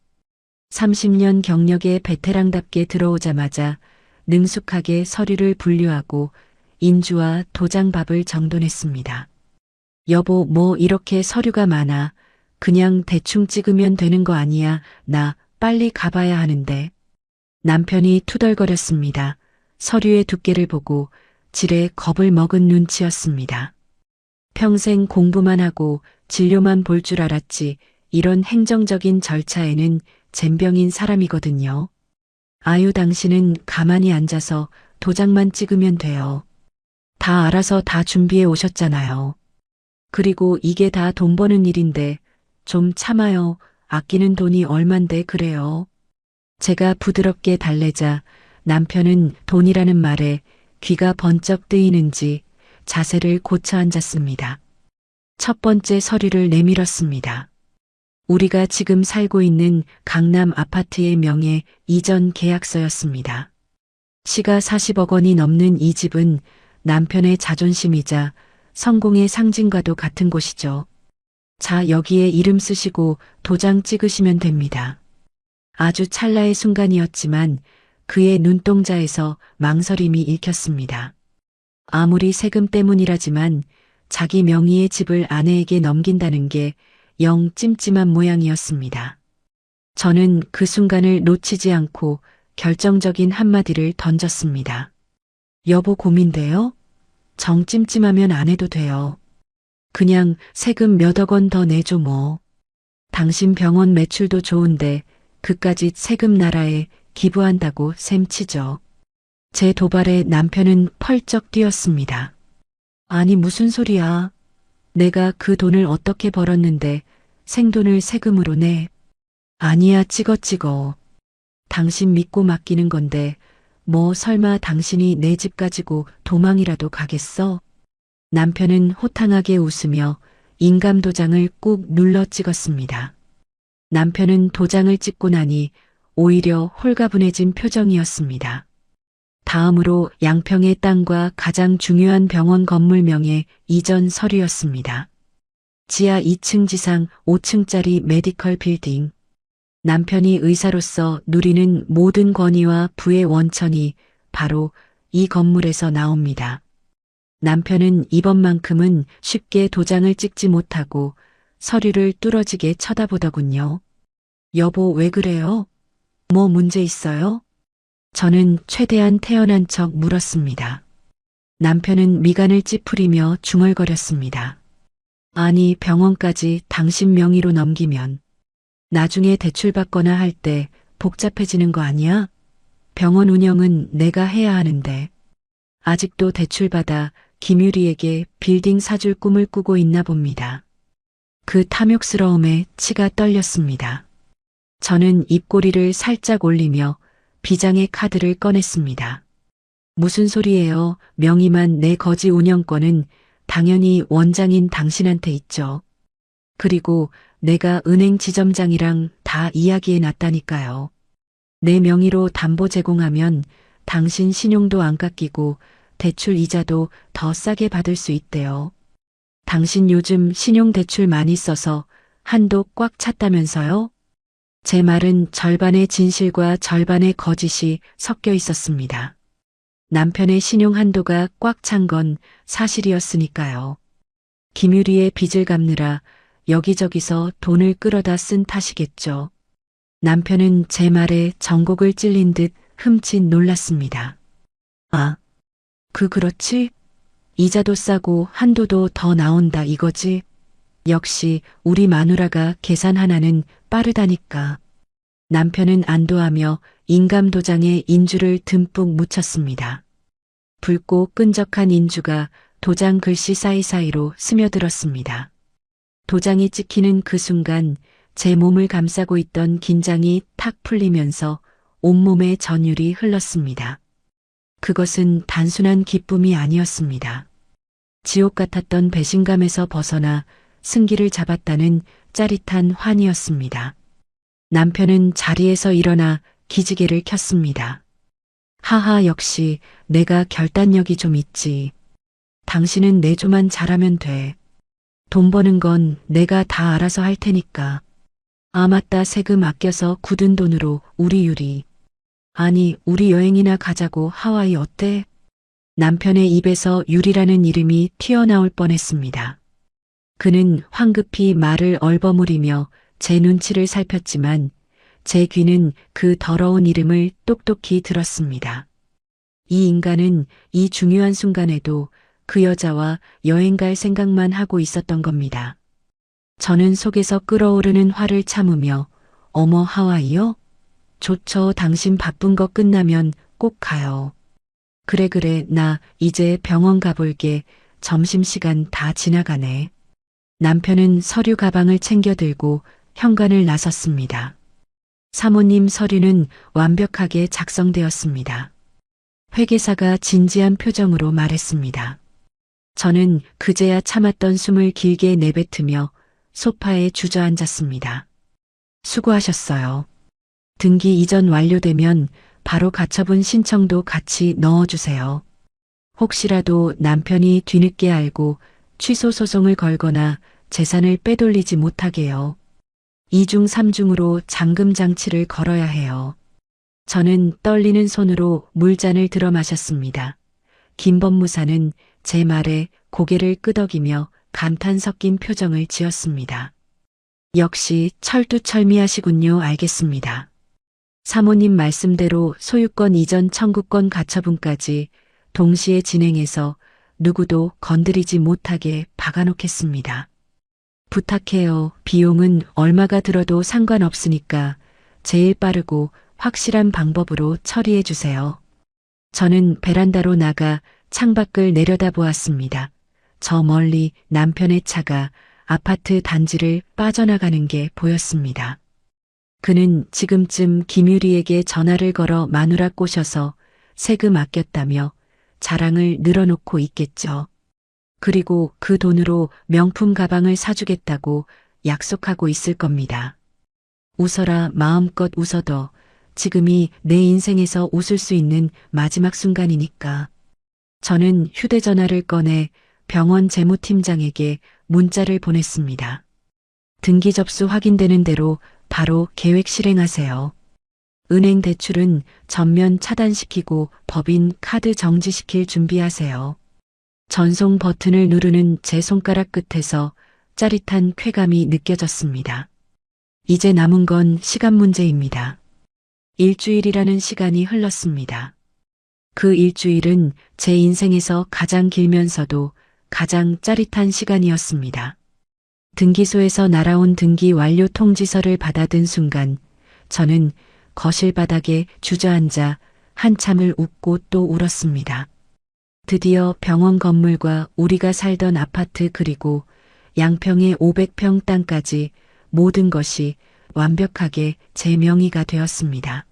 30년 경력의 베테랑답게 들어오자마자 능숙하게 서류를 분류하고 인주와 도장밥을 정돈했습니다. 여보, 뭐 이렇게 서류가 많아. 그냥 대충 찍으면 되는 거 아니야. 나 빨리 가봐야 하는데. 남편이 투덜거렸습니다. 서류의 두께를 보고 질에 겁을 먹은 눈치였습니다. 평생 공부만 하고 진료만 볼 줄 알았지 이런 행정적인 절차에는 젬병인 사람이거든요. 아유, 당신은 가만히 앉아서 도장만 찍으면 돼요. 다 알아서 다 준비해 오셨잖아요. 그리고 이게 다 돈 버는 일인데 좀 참아요. 아끼는 돈이 얼만데 그래요. 제가 부드럽게 달래자 남편은 돈이라는 말에 귀가 번쩍 뜨이는지 자세를 고쳐 앉았습니다. 첫 번째 서류를 내밀었습니다. 우리가 지금 살고 있는 강남 아파트의 명의 이전 계약서였습니다. 시가 40억 원이 넘는 이 집은 남편의 자존심이자 성공의 상징과도 같은 곳이죠. 자, 여기에 이름 쓰시고 도장 찍으시면 됩니다. 아주 찰나의 순간이었지만 그의 눈동자에서 망설임이 읽혔습니다. 아무리 세금 때문이라지만 자기 명의의 집을 아내에게 넘긴다는 게 영 찜찜한 모양이었습니다. 저는 그 순간을 놓치지 않고 결정적인 한마디를 던졌습니다. 여보, 고민돼요? 정 찜찜하면 안 해도 돼요. 그냥 세금 몇억 원 더 내줘 뭐. 당신 병원 매출도 좋은데 그까짓 세금 나라에 기부한다고 셈치죠. 제 도발에 남편은 펄쩍 뛰었습니다. 아니, 무슨 소리야. 내가 그 돈을 어떻게 벌었는데 생돈을 세금으로 내. 아니야, 찍어. 당신 믿고 맡기는 건데, 뭐 설마 당신이 내 집 가지고 도망이라도 가겠어? 남편은 호탕하게 웃으며 인감 도장을 꾹 눌러 찍었습니다. 남편은 도장을 찍고 나니 오히려 홀가분해진 표정이었습니다. 다음으로 양평의 땅과 가장 중요한 병원 건물명의 이전 서류였습니다. 지하 2층 지상 5층짜리 메디컬 빌딩. 남편이 의사로서 누리는 모든 권위와 부의 원천이 바로 이 건물에서 나옵니다. 남편은 이번만큼은 쉽게 도장을 찍지 못하고 서류를 뚫어지게 쳐다보더군요. 여보, 왜 그래요? 뭐 문제 있어요? 저는 최대한 태연한 척 물었습니다. 남편은 미간을 찌푸리며 중얼거렸습니다. 아니, 병원까지 당신 명의로 넘기면 나중에 대출받거나 할 때 복잡해지는 거 아니야? 병원 운영은 내가 해야 하는데. 아직도 대출받아 김유리에게 빌딩 사줄 꿈을 꾸고 있나 봅니다. 그 탐욕스러움에 치가 떨렸습니다. 저는 입꼬리를 살짝 올리며 비장의 카드를 꺼냈습니다. 무슨 소리예요? 명의만 내 거지 운영권은 당연히 원장인 당신한테 있죠. 그리고 내가 은행 지점장이랑 다 이야기해 놨다니까요. 내 명의로 담보 제공하면 당신 신용도 안 깎이고 대출 이자도 더 싸게 받을 수 있대요. 당신 요즘 신용대출 많이 써서 한도 꽉 찼다면서요? 제 말은 절반의 진실과 절반의 거짓이 섞여 있었습니다. 남편의 신용 한도가 꽉 찬 건 사실이었으니까요. 김유리의 빚을 갚느라 여기저기서 돈을 끌어다 쓴 탓이겠죠. 남편은 제 말에 전곡을 찔린 듯 흠칫 놀랐습니다. 아, 그렇지? 이자도 싸고 한도도 더 나온다 이거지? 역시 우리 마누라가 계산 하나는 빠르다니까. 남편은 안도하며 인감도장에 인주를 듬뿍 묻혔습니다. 붉고 끈적한 인주가 도장 글씨 사이사이로 스며들었습니다. 도장이 찍히는 그 순간 제 몸을 감싸고 있던 긴장이 탁 풀리면서 온몸에 전율이 흘렀습니다. 그것은 단순한 기쁨이 아니었습니다. 지옥 같았던 배신감에서 벗어나 승기를 잡았다는 짜릿한 환희였습니다. 남편은 자리에서 일어나 기지개를 켰습니다. 하하, 역시 내가 결단력이 좀 있지. 당신은 내 조만 잘하면 돼. 돈 버는 건 내가 다 알아서 할 테니까. 아, 맞다. 세금 아껴서 굳은 돈으로 우리 유리. 아니, 우리 여행이나 가자고. 하와이 어때? 남편의 입에서 유리라는 이름이 튀어나올 뻔했습니다. 그는 황급히 말을 얼버무리며 제 눈치를 살폈지만 제 귀는 그 더러운 이름을 똑똑히 들었습니다. 이 인간은 이 중요한 순간에도 그 여자와 여행 갈 생각만 하고 있었던 겁니다. 저는 속에서 끓어오르는 화를 참으며 어머, 하와이요? 좋죠. 당신 바쁜 거 끝나면 꼭 가요. 그래, 나 이제 병원 가볼게. 점심시간 다 지나가네. 남편은 서류 가방을 챙겨 들고 현관을 나섰습니다. 사모님 서류는 완벽하게 작성되었습니다. 회계사가 진지한 표정으로 말했습니다. 저는 그제야 참았던 숨을 길게 내뱉으며 소파에 주저앉았습니다. 수고하셨어요. 등기 이전 완료되면 바로 가처분 신청도 같이 넣어주세요. 혹시라도 남편이 뒤늦게 알고 취소 소송을 걸거나 재산을 빼돌리지 못하게요. 2중 3중으로 잠금 장치를 걸어야 해요. 저는 떨리는 손으로 물잔을 들어 마셨습니다. 김 법무사는 제 말에 고개를 끄덕이며 감탄 섞인 표정을 지었습니다. 역시 철두철미하시군요. 알겠습니다. 사모님 말씀대로 소유권 이전 청구권 가처분까지 동시에 진행해서 누구도 건드리지 못하게 박아놓겠습니다. 부탁해요. 비용은 얼마가 들어도 상관없으니까 제일 빠르고 확실한 방법으로 처리해 주세요. 저는 베란다로 나가 창밖을 내려다보았습니다. 저 멀리 남편의 차가 아파트 단지를 빠져나가는 게 보였습니다. 그는 지금쯤 김유리에게 전화를 걸어 마누라 꼬셔서 세금 아꼈다며 자랑을 늘어놓고 있겠죠. 그리고 그 돈으로 명품 가방을 사주겠다고 약속하고 있을 겁니다. 웃어라 마음껏 웃어도 지금이 내 인생에서 웃을 수 있는 마지막 순간이니까. 저는 휴대전화를 꺼내 병원 재무팀장에게 문자를 보냈습니다. 등기 접수 확인되는 대로 바로 계획 실행하세요. 은행 대출은 전면 차단시키고 법인 카드 정지시킬 준비하세요. 전송 버튼을 누르는 제 손가락 끝에서 짜릿한 쾌감이 느껴졌습니다. 이제 남은 건 시간 문제입니다. 일주일이라는 시간이 흘렀습니다. 그 일주일은 제 인생에서 가장 길면서도 가장 짜릿한 시간이었습니다. 등기소에서 날아온 등기 완료 통지서를 받아든 순간 저는 거실 바닥에 주저앉아 한참을 웃고 또 울었습니다. 드디어 병원 건물과 우리가 살던 아파트 그리고 양평의 500평 땅까지 모든 것이 완벽하게 제 명의가 되었습니다.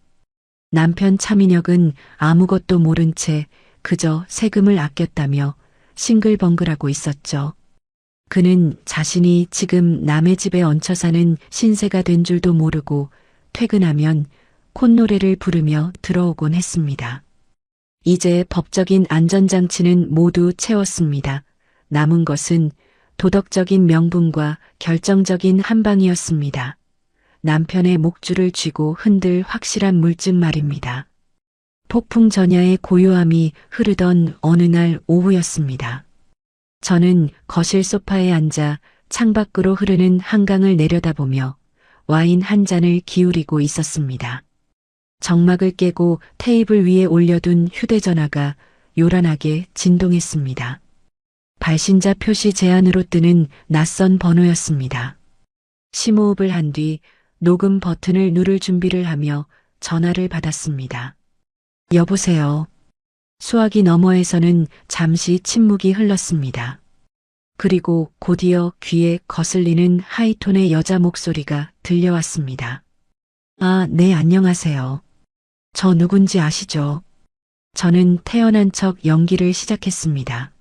남편 차민혁은 아무것도 모른 채 그저 세금을 아꼈다며 싱글벙글하고 있었죠. 그는 자신이 지금 남의 집에 얹혀 사는 신세가 된 줄도 모르고 퇴근하면 콧노래를 부르며 들어오곤 했습니다. 이제 법적인 안전장치는 모두 채웠습니다. 남은 것은 도덕적인 명분과 결정적인 한 방이었습니다. 남편의 목줄을 쥐고 흔들 확실한 물증 말입니다. 폭풍 전야의 고요함이 흐르던 어느 날 오후였습니다. 저는 거실 소파에 앉아 창밖으로 흐르는 한강을 내려다보며 와인 한 잔을 기울이고 있었습니다. 정막을 깨고 테이블 위에 올려둔 휴대전화가 요란하게 진동했습니다. 발신자 표시 제한으로 뜨는 낯선 번호였습니다. 심호흡을 한 뒤 녹음 버튼을 누를 준비를 하며 전화를 받았습니다. 여보세요. 수화기 너머에서는 잠시 침묵이 흘렀습니다. 그리고 곧이어 귀에 거슬리는 하이톤의 여자 목소리가 들려왔습니다. 아, 네, 안녕하세요. 저 누군지 아시죠? 저는 태어난 척 연기를 시작했습니다.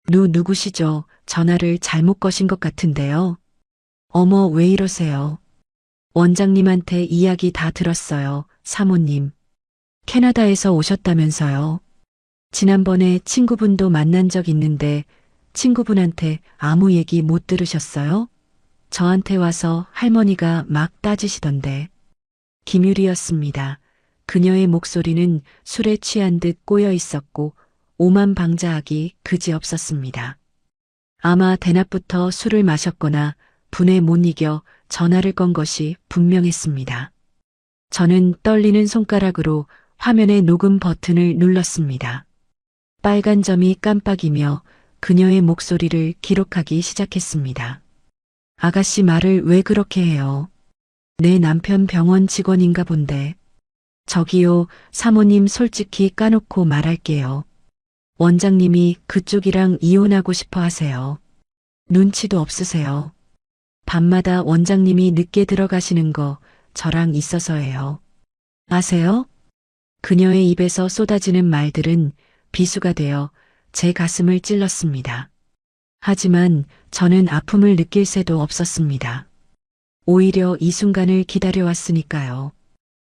누구시죠? 전화를 잘못 거신 것 같은데요. 어머, 왜 이러세요? 원장님한테 이야기 다 들었어요, 사모님. 캐나다에서 오셨다면서요. 지난번에 친구분도 만난 적 있는데 친구분한테 아무 얘기 못 들으셨어요? 저한테 와서 할머니가 막 따지시던데. 김유리였습니다. 그녀의 목소리는 술에 취한 듯 꼬여 있었고 오만방자하기 그지없었습니다. 아마 대낮부터 술을 마셨거나 분에 못 이겨 전화를 건 것이 분명했습니다. 저는 떨리는 손가락으로 화면의 녹음 버튼을 눌렀습니다. 빨간 점이 깜빡이며 그녀의 목소리를 기록하기 시작했습니다. 아가씨 말을 왜 그렇게 해요? 내 남편 병원 직원인가 본데. 저기요, 사모님 솔직히 까놓고 말할게요. 원장님이 그쪽이랑 이혼하고 싶어 하세요. 눈치도 없으세요. 밤마다 원장님이 늦게 들어가시는 거 저랑 있어서예요. 아세요? 그녀의 입에서 쏟아지는 말들은 비수가 되어 제 가슴을 찔렀습니다. 하지만 저는 아픔을 느낄 새도 없었습니다. 오히려 이 순간을 기다려왔으니까요.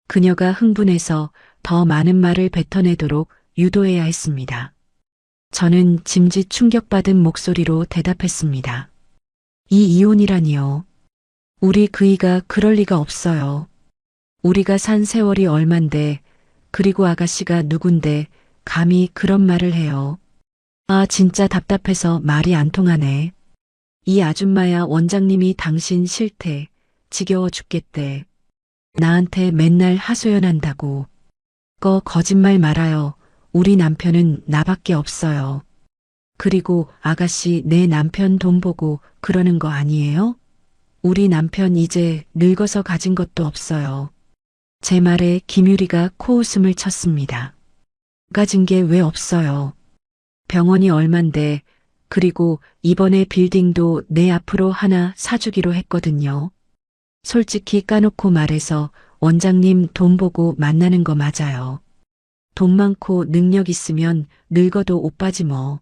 그녀가 흥분해서 더 많은 말을 뱉어내도록 유도해야 했습니다. 저는 짐짓 충격받은 목소리로 대답했습니다. 이 이혼이라니요. 우리 그이가 그럴 리가 없어요. 우리가 산 세월이 얼만데, 그리고 아가씨가 누군데 감히 그런 말을 해요. 아, 진짜 답답해서 말이 안 통하네. 이 아줌마야 원장님이 당신 싫대. 지겨워 죽겠대. 나한테 맨날 하소연한다고. 거짓말 말아요. 우리 남편은 나밖에 없어요. 그리고 아가씨 내 남편 돈 보고 그러는 거 아니에요? 우리 남편 이제 늙어서 가진 것도 없어요. 제 말에 김유리가 코웃음을 쳤습니다. 가진 게 왜 없어요? 병원이 얼만데 그리고 이번에 빌딩도 내 앞으로 하나 사주기로 했거든요. 솔직히 까놓고 말해서 원장님 돈 보고 만나는 거 맞아요. 돈 많고 능력 있으면 늙어도 오빠지 뭐.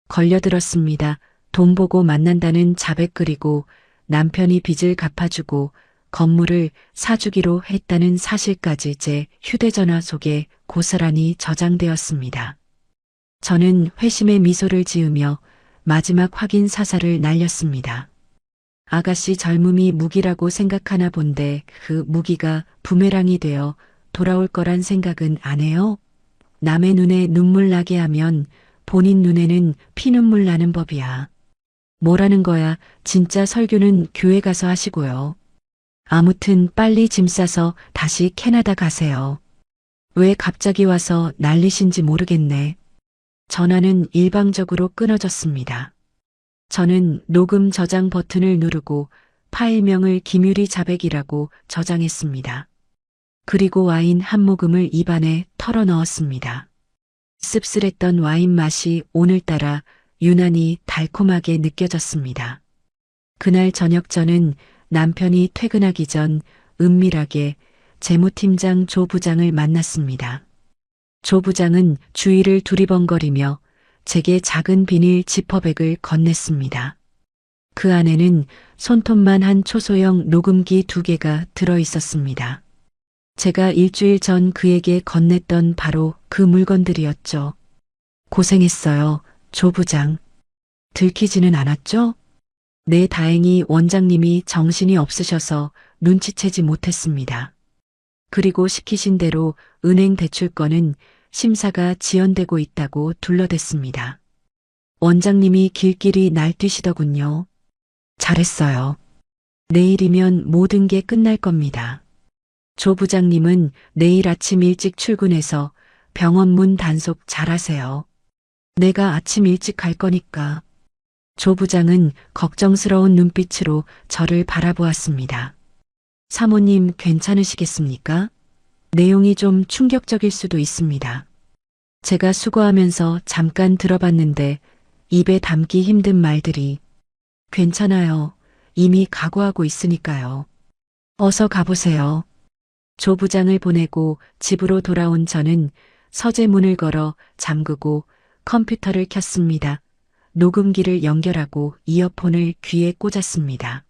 걸려들었습니다. 돈 보고 만난다는 자백 그리고 남편이 빚을 갚아주고 건물을 사주기로 했다는 사실까지 제 휴대전화 속에 고스란히 저장되었습니다. 저는 회심의 미소를 지으며 마지막 확인 사살을 날렸습니다. 아가씨 젊음이 무기라고 생각하나 본데 그 무기가 부메랑이 되어 돌아올 거란 생각은 안 해요? 남의 눈에 눈물 나게 하면 본인 눈에는 피눈물 나는 법이야. 뭐라는 거야. 진짜 설교는 교회 가서 하시고요. 아무튼 빨리 짐 싸서 다시 캐나다 가세요. 왜 갑자기 와서 난리신지 모르겠네. 전화는 일방적으로 끊어졌습니다. 저는 녹음 저장 버튼을 누르고 파일명을 김유리 자백이라고 저장했습니다. 그리고 와인 한 모금을 입안에 털어 넣었습니다. 씁쓸했던 와인 맛이 오늘따라 유난히 달콤하게 느껴졌습니다. 그날 저녁 저는 남편이 퇴근하기 전 은밀하게 재무팀장 조 부장을 만났습니다. 조 부장은 주위를 두리번거리며 제게 작은 비닐 지퍼백을 건넸습니다. 그 안에는 손톱만 한 초소형 녹음기 2개가 들어 있었습니다. 제가 일주일 전 그에게 건넸던 바로 그 물건들이었죠. 고생했어요, 조 부장. 들키지는 않았죠? 네, 다행히 원장님이 정신이 없으셔서 눈치채지 못했습니다. 그리고 시키신 대로 은행 대출건은 심사가 지연되고 있다고 둘러댔습니다. 원장님이 길길이 날뛰시더군요. 잘했어요. 내일이면 모든 게 끝날 겁니다. 조 부장님은 내일 아침 일찍 출근해서 병원 문 단속 잘하세요. 내가 아침 일찍 갈 거니까. 조 부장은 걱정스러운 눈빛으로 저를 바라보았습니다. 사모님 괜찮으시겠습니까? 내용이 좀 충격적일 수도 있습니다. 제가 수고하면서 잠깐 들어봤는데 입에 담기 힘든 말들이 괜찮아요. 이미 각오하고 있으니까요. 어서 가보세요. 조 부장을 보내고 집으로 돌아온 저는 서재 문을 걸어 잠그고 컴퓨터를 켰습니다. 녹음기를 연결하고 이어폰을 귀에 꽂았습니다.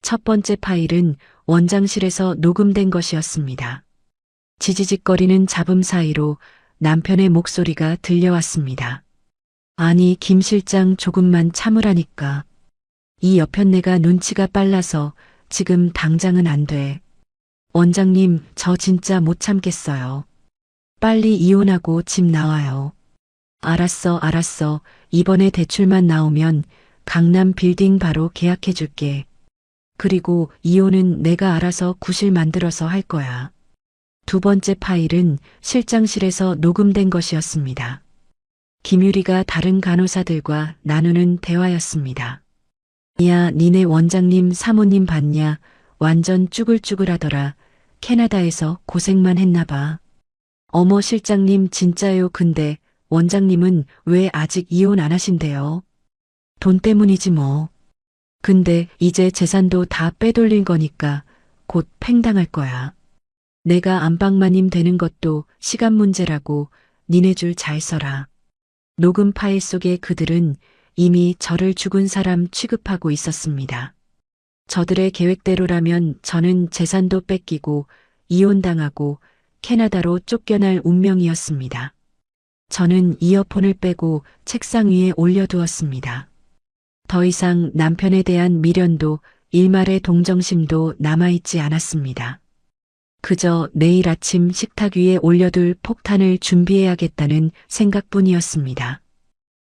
첫 번째 파일은 원장실에서 녹음된 것이었습니다. 지지직거리는 잡음 사이로 남편의 목소리가 들려왔습니다. 아니, 김 실장 조금만 참으라니까. 이 여편네가 눈치가 빨라서 지금 당장은 안 돼. 원장님, 저 진짜 못 참겠어요. 빨리 이혼하고 집 나와요. 알았어. 이번에 대출만 나오면 강남 빌딩 바로 계약해줄게. 그리고 이혼은 내가 알아서 구실 만들어서 할 거야. 두 번째 파일은 실장실에서 녹음된 것이었습니다. 김유리가 다른 간호사들과 나누는 대화였습니다. 야, 니네 원장님 사모님 봤냐? 완전 쭈글쭈글하더라. 캐나다에서 고생만 했나 봐. 어머 실장님 진짜요. 근데 원장님은 왜 아직 이혼 안 하신대요? 돈 때문이지 뭐. 근데 이제 재산도 다 빼돌릴 거니까 곧 팽당할 거야. 내가 안방마님 되는 것도 시간 문제라고 니네 줄 잘 써라. 녹음 파일 속의 그들은 이미 저를 죽은 사람 취급하고 있었습니다. 저들의 계획대로라면 저는 재산도 뺏기고 이혼당하고 캐나다로 쫓겨날 운명이었습니다. 저는 이어폰을 빼고 책상 위에 올려두었습니다. 더 이상 남편에 대한 미련도 일말의 동정심도 남아있지 않았습니다. 그저 내일 아침 식탁 위에 올려둘 폭탄을 준비해야겠다는 생각뿐이었습니다.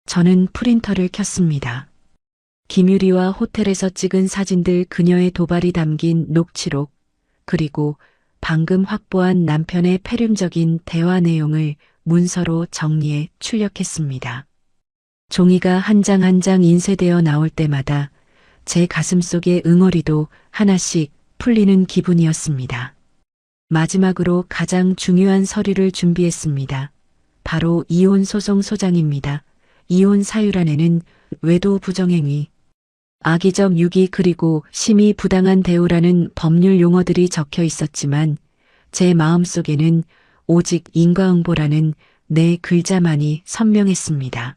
저는 프린터를 켰습니다. 김유리와 호텔에서 찍은 사진들, 그녀의 도발이 담긴 녹취록, 그리고 방금 확보한 남편의 폐륜적인 대화 내용을 문서로 정리해 출력했습니다. 종이가 한 장 한 장 인쇄되어 나올 때마다 제 가슴속의 응어리도 하나씩 풀리는 기분이었습니다. 마지막으로 가장 중요한 서류를 준비했습니다. 바로 이혼 소송 소장입니다. 이혼 사유란에는 외도 부정행위, 악의적 유기 그리고 심히 부당한 대우라는 법률 용어들이 적혀 있었지만 제 마음속에는 오직 인과응보라는 네 글자만이 선명했습니다.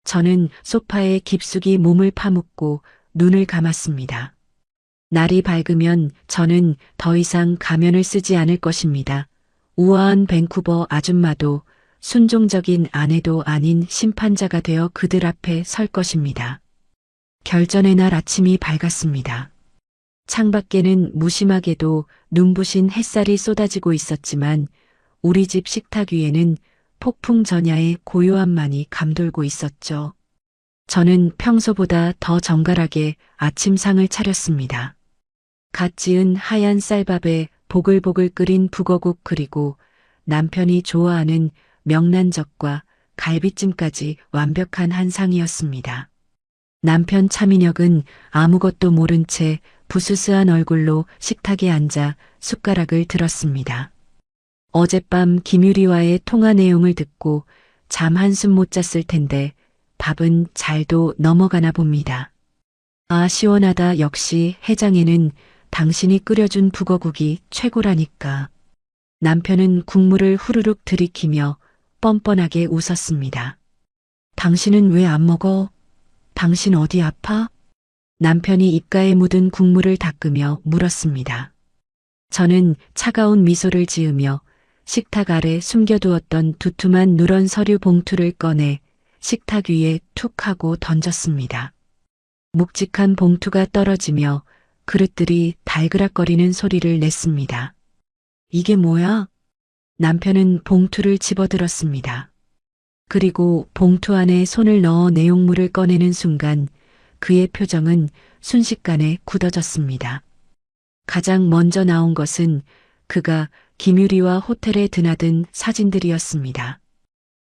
저는 소파에 깊숙이 몸을 파묻고 눈을 감았습니다. 날이 밝으면 저는 더 이상 가면을 쓰지 않을 것입니다. 우아한 밴쿠버 아줌마도 순종적인 아내도 아닌 심판자가 되어 그들 앞에 설 것입니다. 결전의 날 아침이 밝았습니다. 창밖에는 무심하게도 눈부신 햇살이 쏟아지고 있었지만 우리 집 식탁 위에는 폭풍 전야의 고요함만이 감돌고 있었죠. 저는 평소보다 더 정갈하게 아침상을 차렸습니다. 갓 지은 하얀 쌀밥에 보글보글 끓인 북어국 그리고 남편이 좋아하는 명란젓과 갈비찜까지 완벽한 한 상이었습니다. 남편 차민혁은 아무것도 모른 채 부스스한 얼굴로 식탁에 앉아 숟가락을 들었습니다. 어젯밤 김유리와의 통화 내용을 듣고 잠 한숨 못 잤을 텐데 밥은 잘도 넘어가나 봅니다. 아, 시원하다. 역시 해장에는 당신이 끓여준 북어국이 최고라니까. 남편은 국물을 후루룩 들이키며 뻔뻔하게 웃었습니다. 당신은 왜 안 먹어? 당신 어디 아파? 남편이 입가에 묻은 국물을 닦으며 물었습니다. 저는 차가운 미소를 지으며 식탁 아래 숨겨두었던 두툼한 누런 서류 봉투를 꺼내 식탁 위에 툭 하고 던졌습니다. 묵직한 봉투가 떨어지며 그릇들이 달그락거리는 소리를 냈습니다. 이게 뭐야? 남편은 봉투를 집어들었습니다. 그리고 봉투 안에 손을 넣어 내용물을 꺼내는 순간 그의 표정은 순식간에 굳어졌습니다. 가장 먼저 나온 것은 그가 김유리와 호텔에 드나든 사진들이었습니다.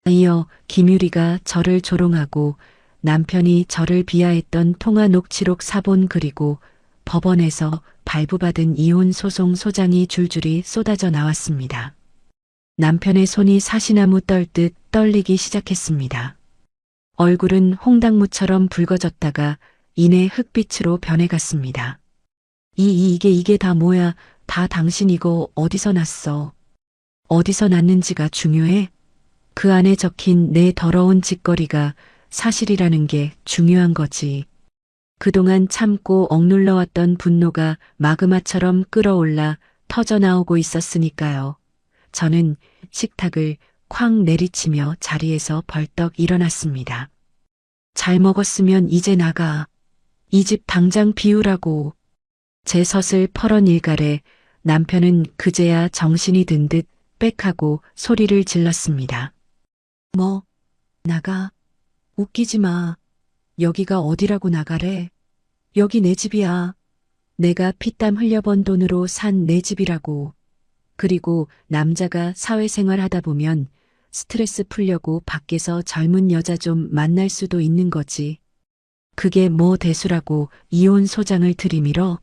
이어 김유리가 저를 조롱하고 남편이 저를 비하했던 통화 녹취록 사본 그리고 법원에서 발부받은 이혼 소송 소장이 줄줄이 쏟아져 나왔습니다. 남편의 손이 사시나무 떨듯 떨리기 시작했습니다. 얼굴은 홍당무처럼 붉어졌다가 이내 흑빛으로 변해갔습니다. 이게 다 뭐야? 다 당신 이거 어디서 났어? 어디서 났는지가 중요해? 그 안에 적힌 내 더러운 짓거리가 사실이라는 게 중요한 거지. 그동안 참고 억눌러왔던 분노가 마그마처럼 끓어올라 터져나오고 있었으니까요. 저는 식탁을 쾅 내리치며 자리에서 벌떡 일어났습니다. 잘 먹었으면 이제 나가. 이 집 당장 비우라고. 제 섯을 펄언 일갈에 남편은 그제야 정신이 든 듯 빽하고 소리를 질렀습니다. 뭐, 나가. 웃기지 마. 여기가 어디라고 나가래. 여기 내 집이야. 내가 피땀 흘려번 돈으로 산 내 집이라고. 그리고 남자가 사회생활 하다 보면 스트레스 풀려고 밖에서 젊은 여자 좀 만날 수도 있는 거지. 그게 뭐 대수라고 이혼 소장을 들이밀어?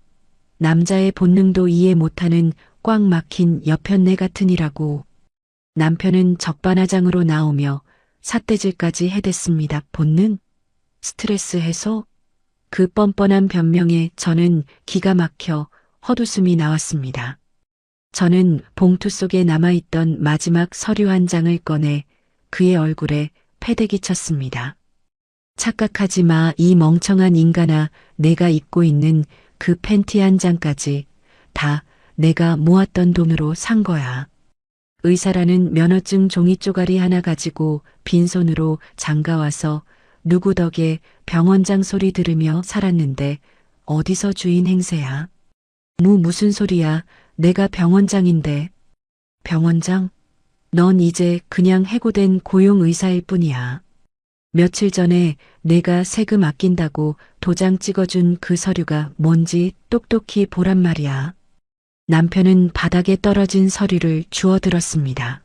남자의 본능도 이해 못하는 꽉 막힌 여편네 같으니라고. 남편은 적반하장으로 나오며 삿대질까지 해댔습니다. 본능? 스트레스 해소? 그 뻔뻔한 변명에 저는 기가 막혀 헛웃음이 나왔습니다. 저는 봉투 속에 남아있던 마지막 서류 한 장을 꺼내 그의 얼굴에 패대기 쳤습니다. 착각하지 마, 이 멍청한 인간아. 내가 입고 있는 그 팬티 한 장까지 다 내가 모았던 돈으로 산 거야. 의사라는 면허증 종이 쪼가리 하나 가지고 빈손으로 장가와서 누구 덕에 병원장 소리 들으며 살았는데 어디서 주인 행세야? 무슨 소리야? 내가 병원장인데. 병원장? 넌 이제 그냥 해고된 고용의사일 뿐이야. 며칠 전에 내가 세금 아낀다고 도장 찍어준 그 서류가 뭔지 똑똑히 보란 말이야. 남편은 바닥에 떨어진 서류를 주워들었습니다.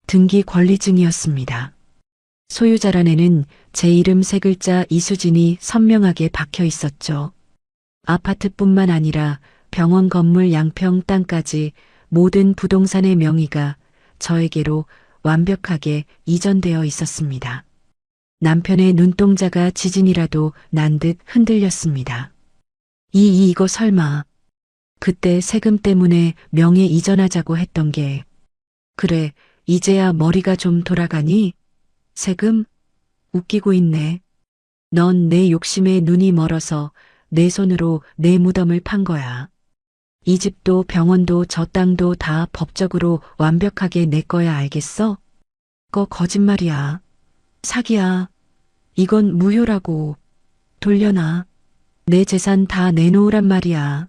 등기 권리증이었습니다. 소유자란에는 제 이름 세 글자 이수진이 선명하게 박혀 있었죠. 아파트뿐만 아니라 병원 건물 양평 땅까지 모든 부동산의 명의가 저에게로 완벽하게 이전되어 있었습니다. 남편의 눈동자가 지진이라도 난 듯 흔들렸습니다. 이거 설마. 그때 세금 때문에 명예 이전하자고 했던 게. 그래, 이제야 머리가 좀 돌아가니? 세금? 웃기고 있네. 넌 내 욕심에 눈이 멀어서 내 손으로 내 무덤을 판 거야. 이 집도 병원도 저 땅도 다 법적으로 완벽하게 내 거야, 알겠어? 거짓말이야. 사기야. 이건 무효라고. 돌려놔. 내 재산 다 내놓으란 말이야.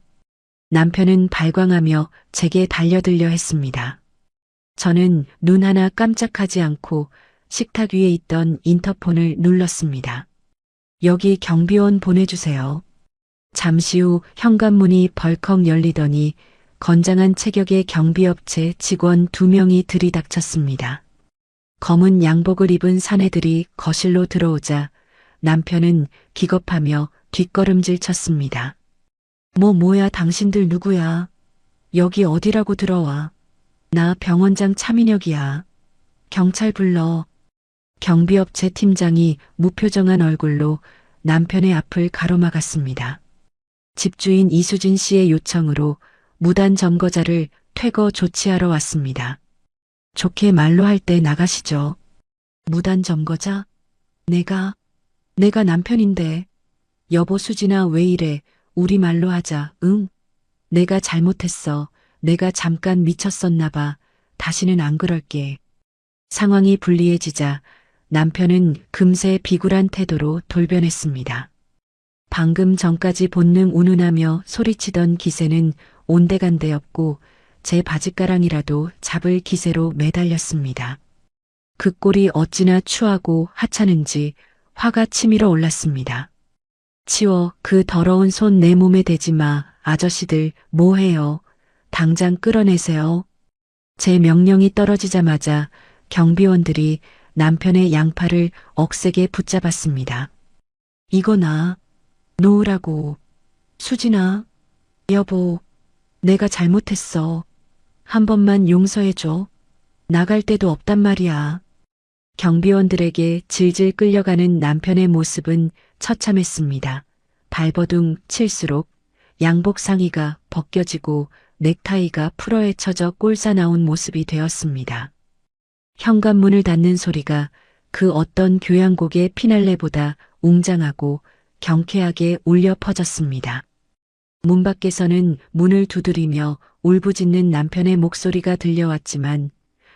남편은 발광하며 제게 달려들려 했습니다. 저는 눈 하나 깜짝하지 않고 식탁 위에 있던 인터폰을 눌렀습니다. 여기 경비원 보내주세요. 잠시 후 현관문이 벌컥 열리더니 건장한 체격의 경비업체 직원 2명이 들이닥쳤습니다. 검은 양복을 입은 사내들이 거실로 들어오자 남편은 기겁하며 뒷걸음질 쳤습니다. 뭐야 당신들 누구야? 여기 어디라고 들어와? 나 병원장 차민혁이야. 경찰 불러. 경비업체 팀장이 무표정한 얼굴로 남편의 앞을 가로막았습니다. 집주인 이수진 씨의 요청으로 무단 점거자를 퇴거 조치하러 왔습니다. 좋게 말로 할 때 나가시죠. 무단 점거자? 내가 남편인데. 여보 수진아 왜 이래? 우리 말로 하자. 응? 내가 잘못했어. 내가 잠깐 미쳤었나 봐. 다시는 안 그럴게. 상황이 불리해지자 남편은 금세 비굴한 태도로 돌변했습니다. 방금 전까지 본능 운운하며 소리치던 기세는 온데간데 없고 제 바짓가랑이라도 잡을 기세로 매달렸습니다. 그 꼴이 어찌나 추하고 하찮은지 화가 치밀어 올랐습니다. 치워, 그 더러운 손 내 몸에 대지 마. 아저씨들 뭐해요? 당장 끌어내세요. 제 명령이 떨어지자마자 경비원들이 남편의 양팔을 억세게 붙잡았습니다. 이거 놓으라고. 수진아, 여보, 내가 잘못했어. 한 번만 용서해줘. 나갈 데도 없단 말이야. 경비원들에게 질질 끌려가는 남편의 모습은 처참했습니다. 발버둥 칠수록 양복 상의가 벗겨지고 넥타이가 풀어헤쳐져 꼴사 나온 모습이 되었습니다. 현관문을 닫는 소리가 그 어떤 교향곡의 피날레보다 웅장하고 경쾌하게 울려 퍼졌습니다. 문 밖에서는 문을 두드리며 울부짖는 남편의 목소리가 들려왔지만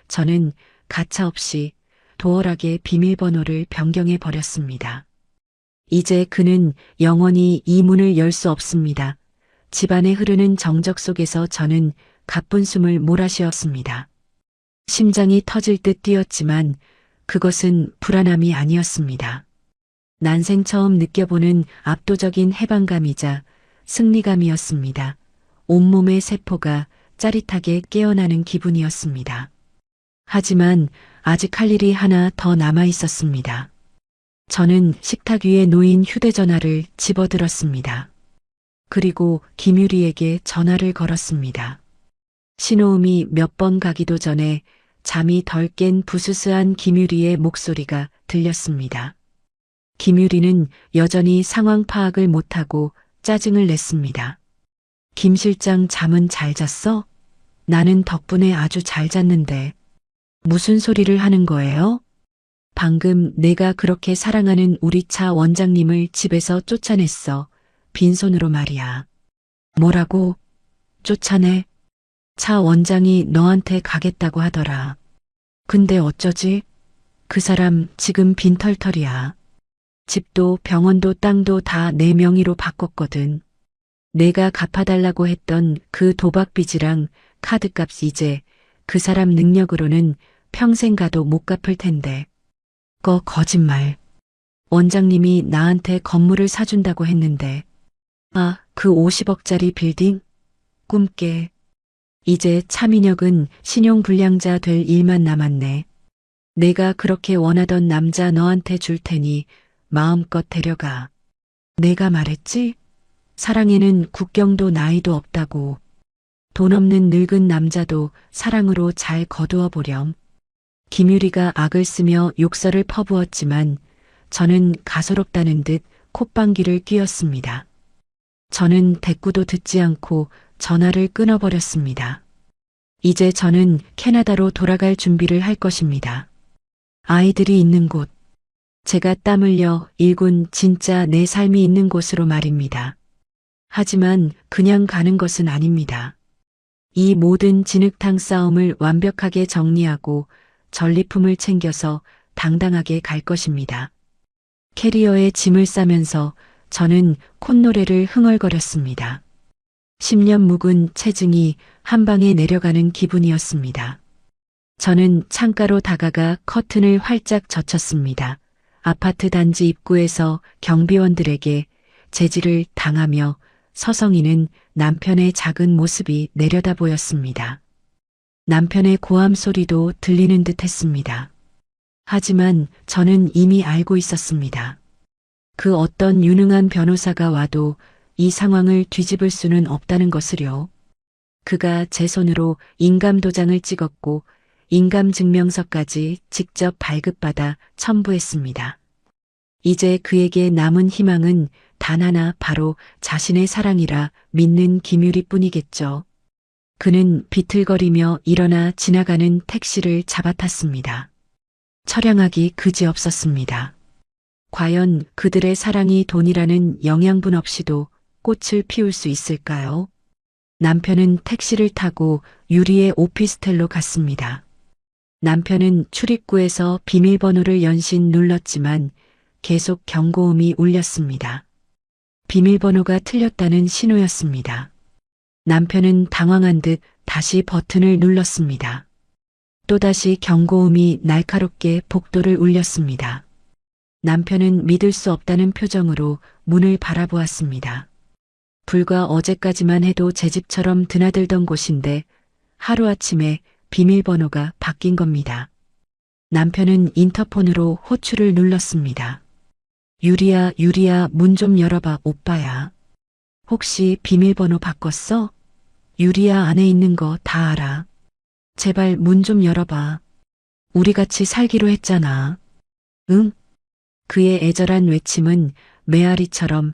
저는 가차없이 도어락의 비밀번호를 변경해 버렸습니다. 이제 그는 영원히 이 문을 열 수 없습니다. 집안에 흐르는 정적 속에서 저는 가쁜 숨을 몰아쉬었습니다. 심장이 터질 듯 뛰었지만 그것은 불안함이 아니었습니다. 난생 처음 느껴보는 압도적인 해방감이자 승리감이었습니다. 온몸의 세포가 짜릿하게 깨어나는 기분이었습니다. 하지만 아직 할 일이 하나 더 남아 있었습니다. 저는 식탁 위에 놓인 휴대전화를 집어들었습니다. 그리고 김유리에게 전화를 걸었습니다. 신호음이 몇 번 가기도 전에 잠이 덜 깬 부스스한 김유리의 목소리가 들렸습니다. 김유리는 여전히 상황 파악을 못하고 짜증을 냈습니다. 김 실장 잠은 잘 잤어? 나는 덕분에 아주 잘 잤는데. 무슨 소리를 하는 거예요? 방금 내가 그렇게 사랑하는 우리 차 원장님을 집에서 쫓아냈어. 빈손으로 말이야. 뭐라고? 쫓아내? 차 원장이 너한테 가겠다고 하더라. 근데 어쩌지? 그 사람 지금 빈털털이야. 집도 병원도 땅도 다 내 명의로 바꿨거든. 내가 갚아달라고 했던 그 도박빚이랑 카드값 이제 그 사람 능력으로는 평생 가도 못 갚을 텐데. 거짓말. 원장님이 나한테 건물을 사준다고 했는데. 아, 그 50억짜리 빌딩? 꿈깨. 이제 차민혁은 신용불량자 될 일만 남았네. 내가 그렇게 원하던 남자 너한테 줄 테니 마음껏 데려가. 내가 말했지? 사랑에는 국경도 나이도 없다고. 돈 없는 늙은 남자도 사랑으로 잘 거두어 보렴. 김유리가 악을 쓰며 욕설을 퍼부었지만 저는 가소롭다는 듯 콧방귀를 뀌었습니다. 저는 대꾸도 듣지 않고 전화를 끊어버렸습니다. 이제 저는 캐나다로 돌아갈 준비를 할 것입니다. 아이들이 있는 곳, 제가 땀 흘려 일군 진짜 내 삶이 있는 곳으로 말입니다. 하지만 그냥 가는 것은 아닙니다. 이 모든 진흙탕 싸움을 완벽하게 정리하고 전리품을 챙겨서 당당하게 갈 것입니다. 캐리어에 짐을 싸면서 저는 콧노래를 흥얼거렸습니다. 10년 묵은 체증이 한 방에 내려가는 기분이었습니다. 저는 창가로 다가가 커튼을 활짝 젖혔습니다. 아파트 단지 입구에서 경비원들에게 제지를 당하며 서성이는 남편의 작은 모습이 내려다 보였습니다. 남편의 고함 소리도 들리는 듯 했습니다. 하지만 저는 이미 알고 있었습니다. 그 어떤 유능한 변호사가 와도 이 상황을 뒤집을 수는 없다는 것을요. 그가 제 손으로 인감도장을 찍었고 인감증명서까지 직접 발급받아 첨부했습니다. 이제 그에게 남은 희망은 단 하나, 바로 자신의 사랑이라 믿는 김유리 뿐이겠죠. 그는 비틀거리며 일어나 지나가는 택시를 잡아탔습니다. 처량하기 그지없었습니다. 과연 그들의 사랑이 돈이라는 영양분 없이도 꽃을 피울 수 있을까요? 남편은 택시를 타고 유리의 오피스텔로 갔습니다. 남편은 출입구에서 비밀번호를 연신 눌렀지만 계속 경고음이 울렸습니다. 비밀번호가 틀렸다는 신호였습니다. 남편은 당황한 듯 다시 버튼을 눌렀습니다. 또다시 경고음이 날카롭게 복도를 울렸습니다. 남편은 믿을 수 없다는 표정으로 문을 바라보았습니다. 불과 어제까지만 해도 제 집처럼 드나들던 곳인데 하루아침에 비밀번호가 바뀐 겁니다. 남편은 인터폰으로 호출을 눌렀습니다. 유리야, 유리야, 문 좀 열어봐, 오빠야. 혹시 비밀번호 바꿨어? 유리야, 안에 있는 거 다 알아. 제발 문 좀 열어봐. 우리 같이 살기로 했잖아. 응? 그의 애절한 외침은 메아리처럼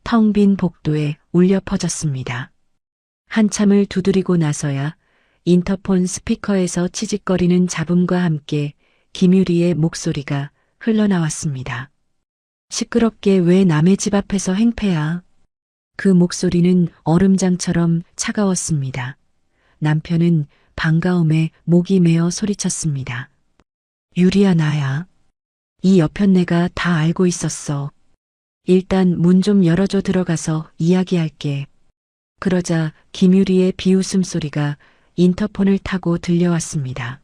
텅 빈 복도에 울려 퍼졌습니다. 한참을 두드리고 나서야 인터폰 스피커에서 치직거리는 잡음과 함께 김유리의 목소리가 흘러나왔습니다. 시끄럽게 왜 남의 집 앞에서 행패야? 그 목소리는 얼음장처럼 차가웠습니다. 남편은 반가움에 목이 메어 소리쳤습니다. 유리야, 나야. 이 여편네가 다 알고 있었어. 일단 문 좀 열어줘, 들어가서 이야기할게. 그러자 김유리의 비웃음 소리가 인터폰을 타고 들려왔습니다.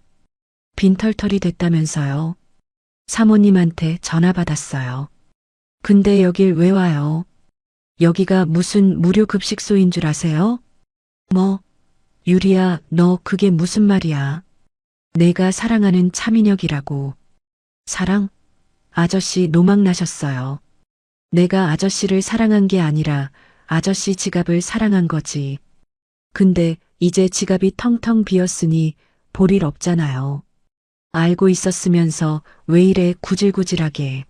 빈털털이 됐다면서요. 사모님한테 전화 받았어요. 근데 여길 왜 와요? 여기가 무슨 무료 급식소인 줄 아세요? 뭐? 유리야, 너 그게 무슨 말이야? 내가 사랑하는 차민혁이라고. 사랑? 아저씨 노망 나셨어요. 내가 아저씨를 사랑한 게 아니라 아저씨 지갑을 사랑한 거지. 근데 이제 지갑이 텅텅 비었으니 볼 일 없잖아요. 알고 있었으면서 왜 이래 구질구질하게.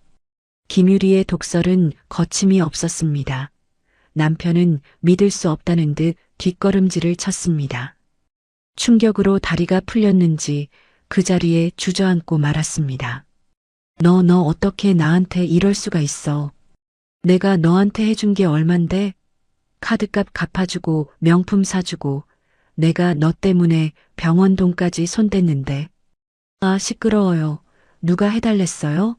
김유리의 독설은 거침이 없었습니다. 남편은 믿을 수 없다는 듯 뒷걸음질을 쳤습니다. 충격으로 다리가 풀렸는지 그 자리에 주저앉고 말았습니다. 너 어떻게 나한테 이럴 수가 있어. 내가 너한테 해준 게 얼만데? 카드값 갚아주고 명품 사주고 내가 너 때문에 병원 돈까지 손댔는데. 아, 시끄러워요. 누가 해달랬어요?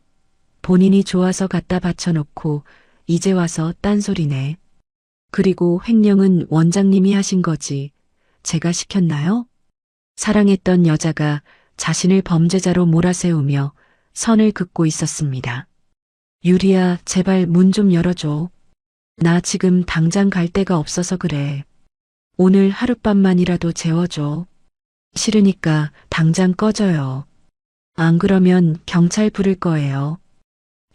본인이 좋아서 갖다 바쳐놓고 이제 와서 딴소리네. 그리고 횡령은 원장님이 하신 거지. 제가 시켰나요? 사랑했던 여자가 자신을 범죄자로 몰아세우며 선을 긋고 있었습니다. 유리야, 제발 문 좀 열어줘. 나 지금 당장 갈 데가 없어서 그래. 오늘 하룻밤만이라도 재워줘. 싫으니까 당장 꺼져요. 안 그러면 경찰 부를 거예요.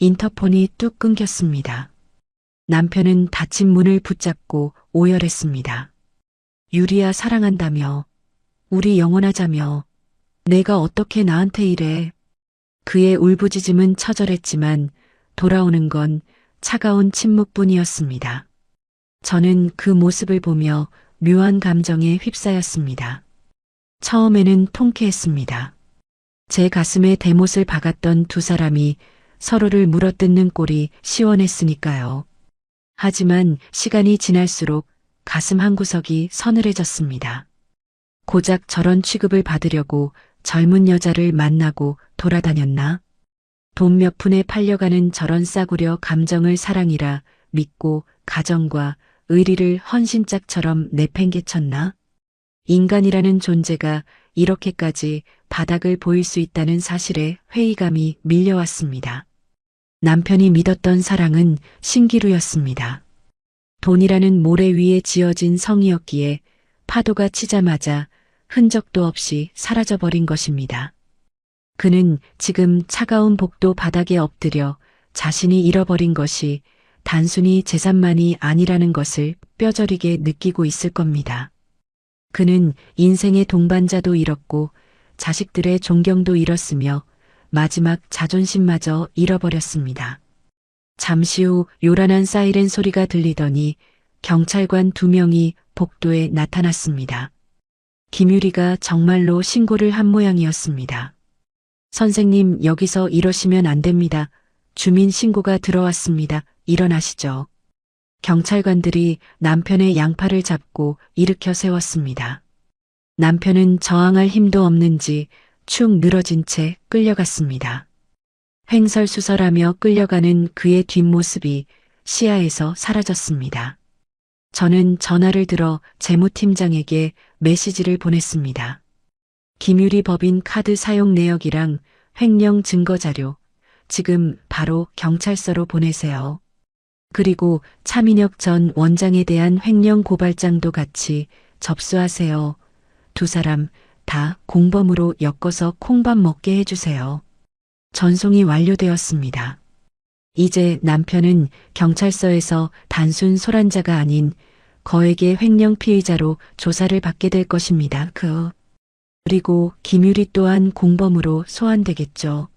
인터폰이 뚝 끊겼습니다. 남편은 닫힌 문을 붙잡고 오열했습니다. 유리야, 사랑한다며. 우리 영원하자며. 내가 어떻게 나한테 이래. 그의 울부짖음은 처절했지만 돌아오는 건 차가운 침묵뿐이었습니다. 저는 그 모습을 보며 묘한 감정에 휩싸였습니다. 처음에는 통쾌했습니다. 제 가슴에 대못을 박았던 두 사람이 서로를 물어뜯는 꼴이 시원했으니까요. 하지만 시간이 지날수록 가슴 한구석이 서늘해졌습니다. 고작 저런 취급을 받으려고 젊은 여자를 만나고 돌아다녔나? 돈 몇 푼에 팔려가는 저런 싸구려 감정을 사랑이라 믿고 가정과 의리를 헌신짝처럼 내팽개쳤나? 인간이라는 존재가 이렇게까지 바닥을 보일 수 있다는 사실에 회의감이 밀려왔습니다. 남편이 믿었던 사랑은 신기루였습니다. 돈이라는 모래 위에 지어진 성이었기에 파도가 치자마자 흔적도 없이 사라져버린 것입니다. 그는 지금 차가운 복도 바닥에 엎드려 자신이 잃어버린 것이 단순히 재산만이 아니라는 것을 뼈저리게 느끼고 있을 겁니다. 그는 인생의 동반자도 잃었고 자식들의 존경도 잃었으며 마지막 자존심마저 잃어버렸습니다. 잠시 후 요란한 사이렌 소리가 들리더니 경찰관 2명이 복도에 나타났습니다. 김유리가 정말로 신고를 한 모양이었습니다. 선생님, 여기서 이러시면 안 됩니다. 주민 신고가 들어왔습니다. 일어나시죠. 경찰관들이 남편의 양팔을 잡고 일으켜 세웠습니다. 남편은 저항할 힘도 없는지 축 늘어진 채 끌려갔습니다. 횡설수설하며 끌려가는 그의 뒷모습이 시야에서 사라졌습니다. 저는 전화를 들어 재무팀장에게 메시지를 보냈습니다. 김유리 법인 카드 사용 내역이랑 횡령 증거자료, 지금 바로 경찰서로 보내세요. 그리고 차민혁 전 원장에 대한 횡령 고발장도 같이 접수하세요. 두 사람 다 공범으로 엮어서 콩밥 먹게 해주세요. 전송이 완료되었습니다. 이제 남편은 경찰서에서 단순 소란자가 아닌 거액의 횡령 피의자로 조사를 받게 될 것입니다. 그리고 김유리 또한 공범으로 소환되겠죠.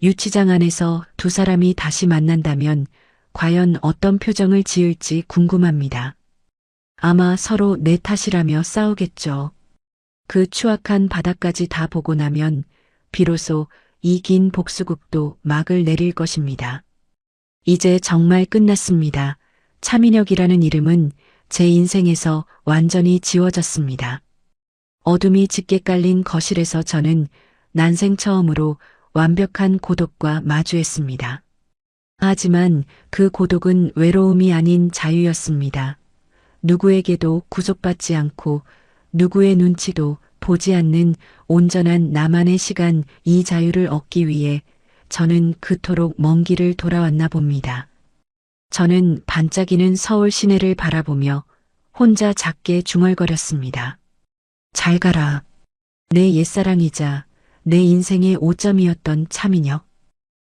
유치장 안에서 두 사람이 다시 만난다면 과연 어떤 표정을 지을지 궁금합니다. 아마 서로 내 탓이라며 싸우겠죠. 그 추악한 바닥까지 다 보고 나면 비로소 이 긴 복수극도 막을 내릴 것입니다. 이제 정말 끝났습니다. 차민혁이라는 이름은 제 인생에서 완전히 지워졌습니다. 어둠이 짙게 깔린 거실에서 저는 난생 처음으로 완벽한 고독과 마주했습니다. 하지만 그 고독은 외로움이 아닌 자유였습니다. 누구에게도 구속받지 않고 누구의 눈치도 보지 않는 온전한 나만의 시간, 이 자유를 얻기 위해 저는 그토록 먼 길을 돌아왔나 봅니다. 저는 반짝이는 서울 시내를 바라보며 혼자 작게 중얼거렸습니다. 잘 가라. 내 옛사랑이자 내 인생의 오점이었던 차민혁.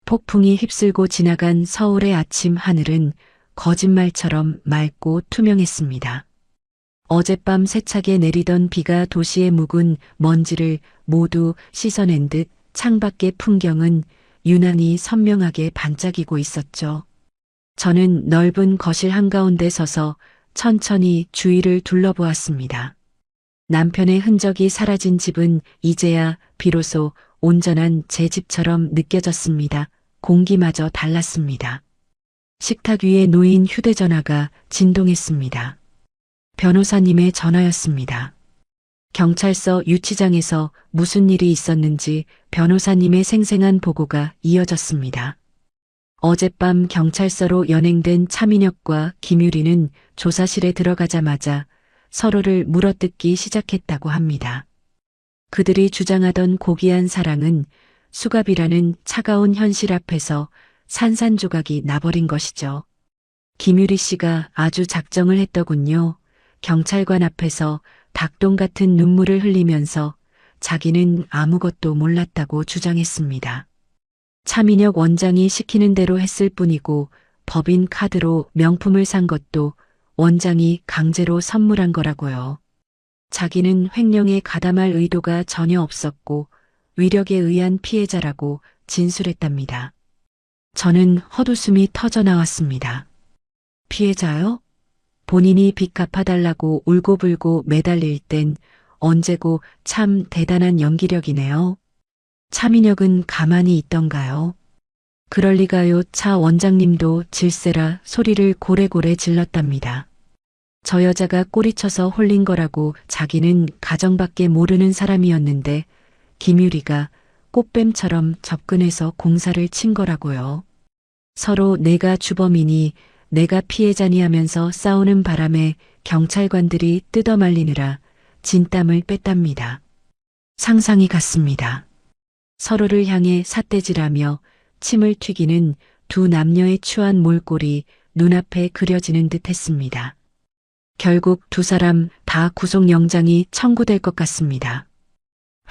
폭풍이 휩쓸고 지나간 서울의 아침 하늘은 거짓말처럼 맑고 투명했습니다. 어젯밤 세차게 내리던 비가 도시의 묵은 먼지를 모두 씻어낸 듯 창밖의 풍경은 유난히 선명하게 반짝이고 있었죠. 저는 넓은 거실 한가운데 서서 천천히 주위를 둘러보았습니다. 남편의 흔적이 사라진 집은 이제야 비로소 온전한 제 집처럼 느껴졌습니다. 공기마저 달랐습니다. 식탁 위에 놓인 휴대전화가 진동했습니다. 변호사님의 전화였습니다. 경찰서 유치장에서 무슨 일이 있었는지 변호사님의 생생한 보고가 이어졌습니다. 어젯밤 경찰서로 연행된 차민혁과 김유리는 조사실에 들어가자마자 서로를 물어뜯기 시작했다고 합니다. 그들이 주장하던 고귀한 사랑은 수갑이라는 차가운 현실 앞에서 산산조각이 나버린 것이죠. 김유리 씨가 아주 작정을 했더군요. 경찰관 앞에서 닭똥 같은 눈물을 흘리면서 자기는 아무것도 몰랐다고 주장했습니다. 차민혁 원장이 시키는 대로 했을 뿐이고 법인 카드로 명품을 산 것도 원장이 강제로 선물한 거라고요. 자기는 횡령에 가담할 의도가 전혀 없었고 위력에 의한 피해자라고 진술했답니다. 저는 헛웃음이 터져 나왔습니다. 피해자요? 본인이 빚 갚아달라고 울고불고 매달릴 땐 언제고 참 대단한 연기력이네요. 차민혁은 가만히 있던가요? 그럴 리가요. 차 원장님도 질세라 소리를 고래고래 질렀답니다. 저 여자가 꼬리쳐서 홀린 거라고 자기는 가정밖에 모르는 사람이었는데 김유리가 꽃뱀처럼 접근해서 공사를 친 거라고요. 서로 내가 주범이니 내가 피해자니 하면서 싸우는 바람에 경찰관들이 뜯어말리느라 진땀을 뺐답니다. 상상이 갔습니다. 서로를 향해 삿대질하며 침을 튀기는 두 남녀의 추한 몰골이 눈앞에 그려지는 듯 했습니다. 결국 두 사람 다 구속영장이 청구될 것 같습니다.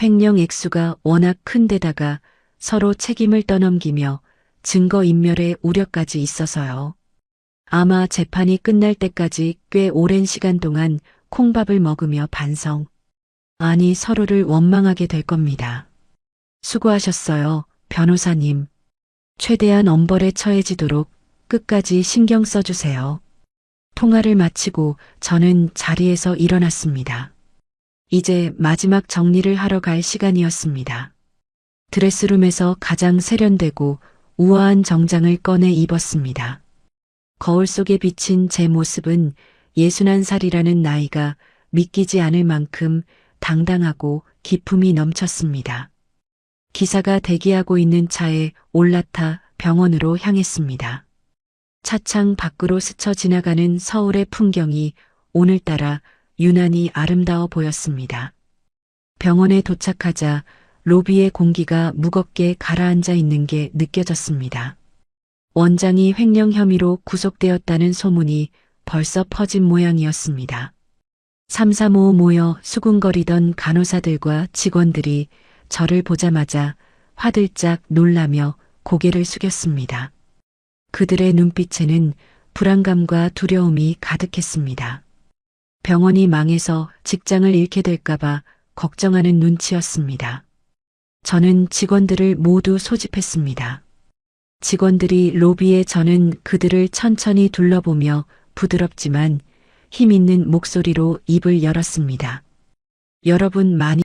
횡령 액수가 워낙 큰 데다가 서로 책임을 떠넘기며 증거인멸의 우려까지 있어서요. 아마 재판이 끝날 때까지 꽤 오랜 시간 동안 콩밥을 먹으며 반성, 아니 서로를 원망하게 될 겁니다. 수고하셨어요, 변호사님. 최대한 엄벌에 처해지도록 끝까지 신경 써주세요. 통화를 마치고 저는 자리에서 일어났습니다. 이제 마지막 정리를 하러 갈 시간이었습니다. 드레스룸에서 가장 세련되고 우아한 정장을 꺼내 입었습니다. 거울 속에 비친 제 모습은 61살이라는 나이가 믿기지 않을 만큼 당당하고 기품이 넘쳤습니다. 기사가 대기하고 있는 차에 올라타 병원으로 향했습니다. 차창 밖으로 스쳐 지나가는 서울의 풍경이 오늘따라 유난히 아름다워 보였습니다. 병원에 도착하자 로비의 공기가 무겁게 가라앉아 있는 게 느껴졌습니다. 원장이 횡령 혐의로 구속되었다는 소문이 벌써 퍼진 모양이었습니다. 삼삼오오 모여 수군거리던 간호사들과 직원들이 저를 보자마자 화들짝 놀라며 고개를 숙였습니다. 그들의 눈빛에는 불안감과 두려움이 가득했습니다. 병원이 망해서 직장을 잃게 될까봐 걱정하는 눈치였습니다. 저는 직원들을 모두 소집했습니다. 직원들이 로비에 저는 그들을 천천히 둘러보며 부드럽지만 힘 있는 목소리로 입을 열었습니다. 여러분 많이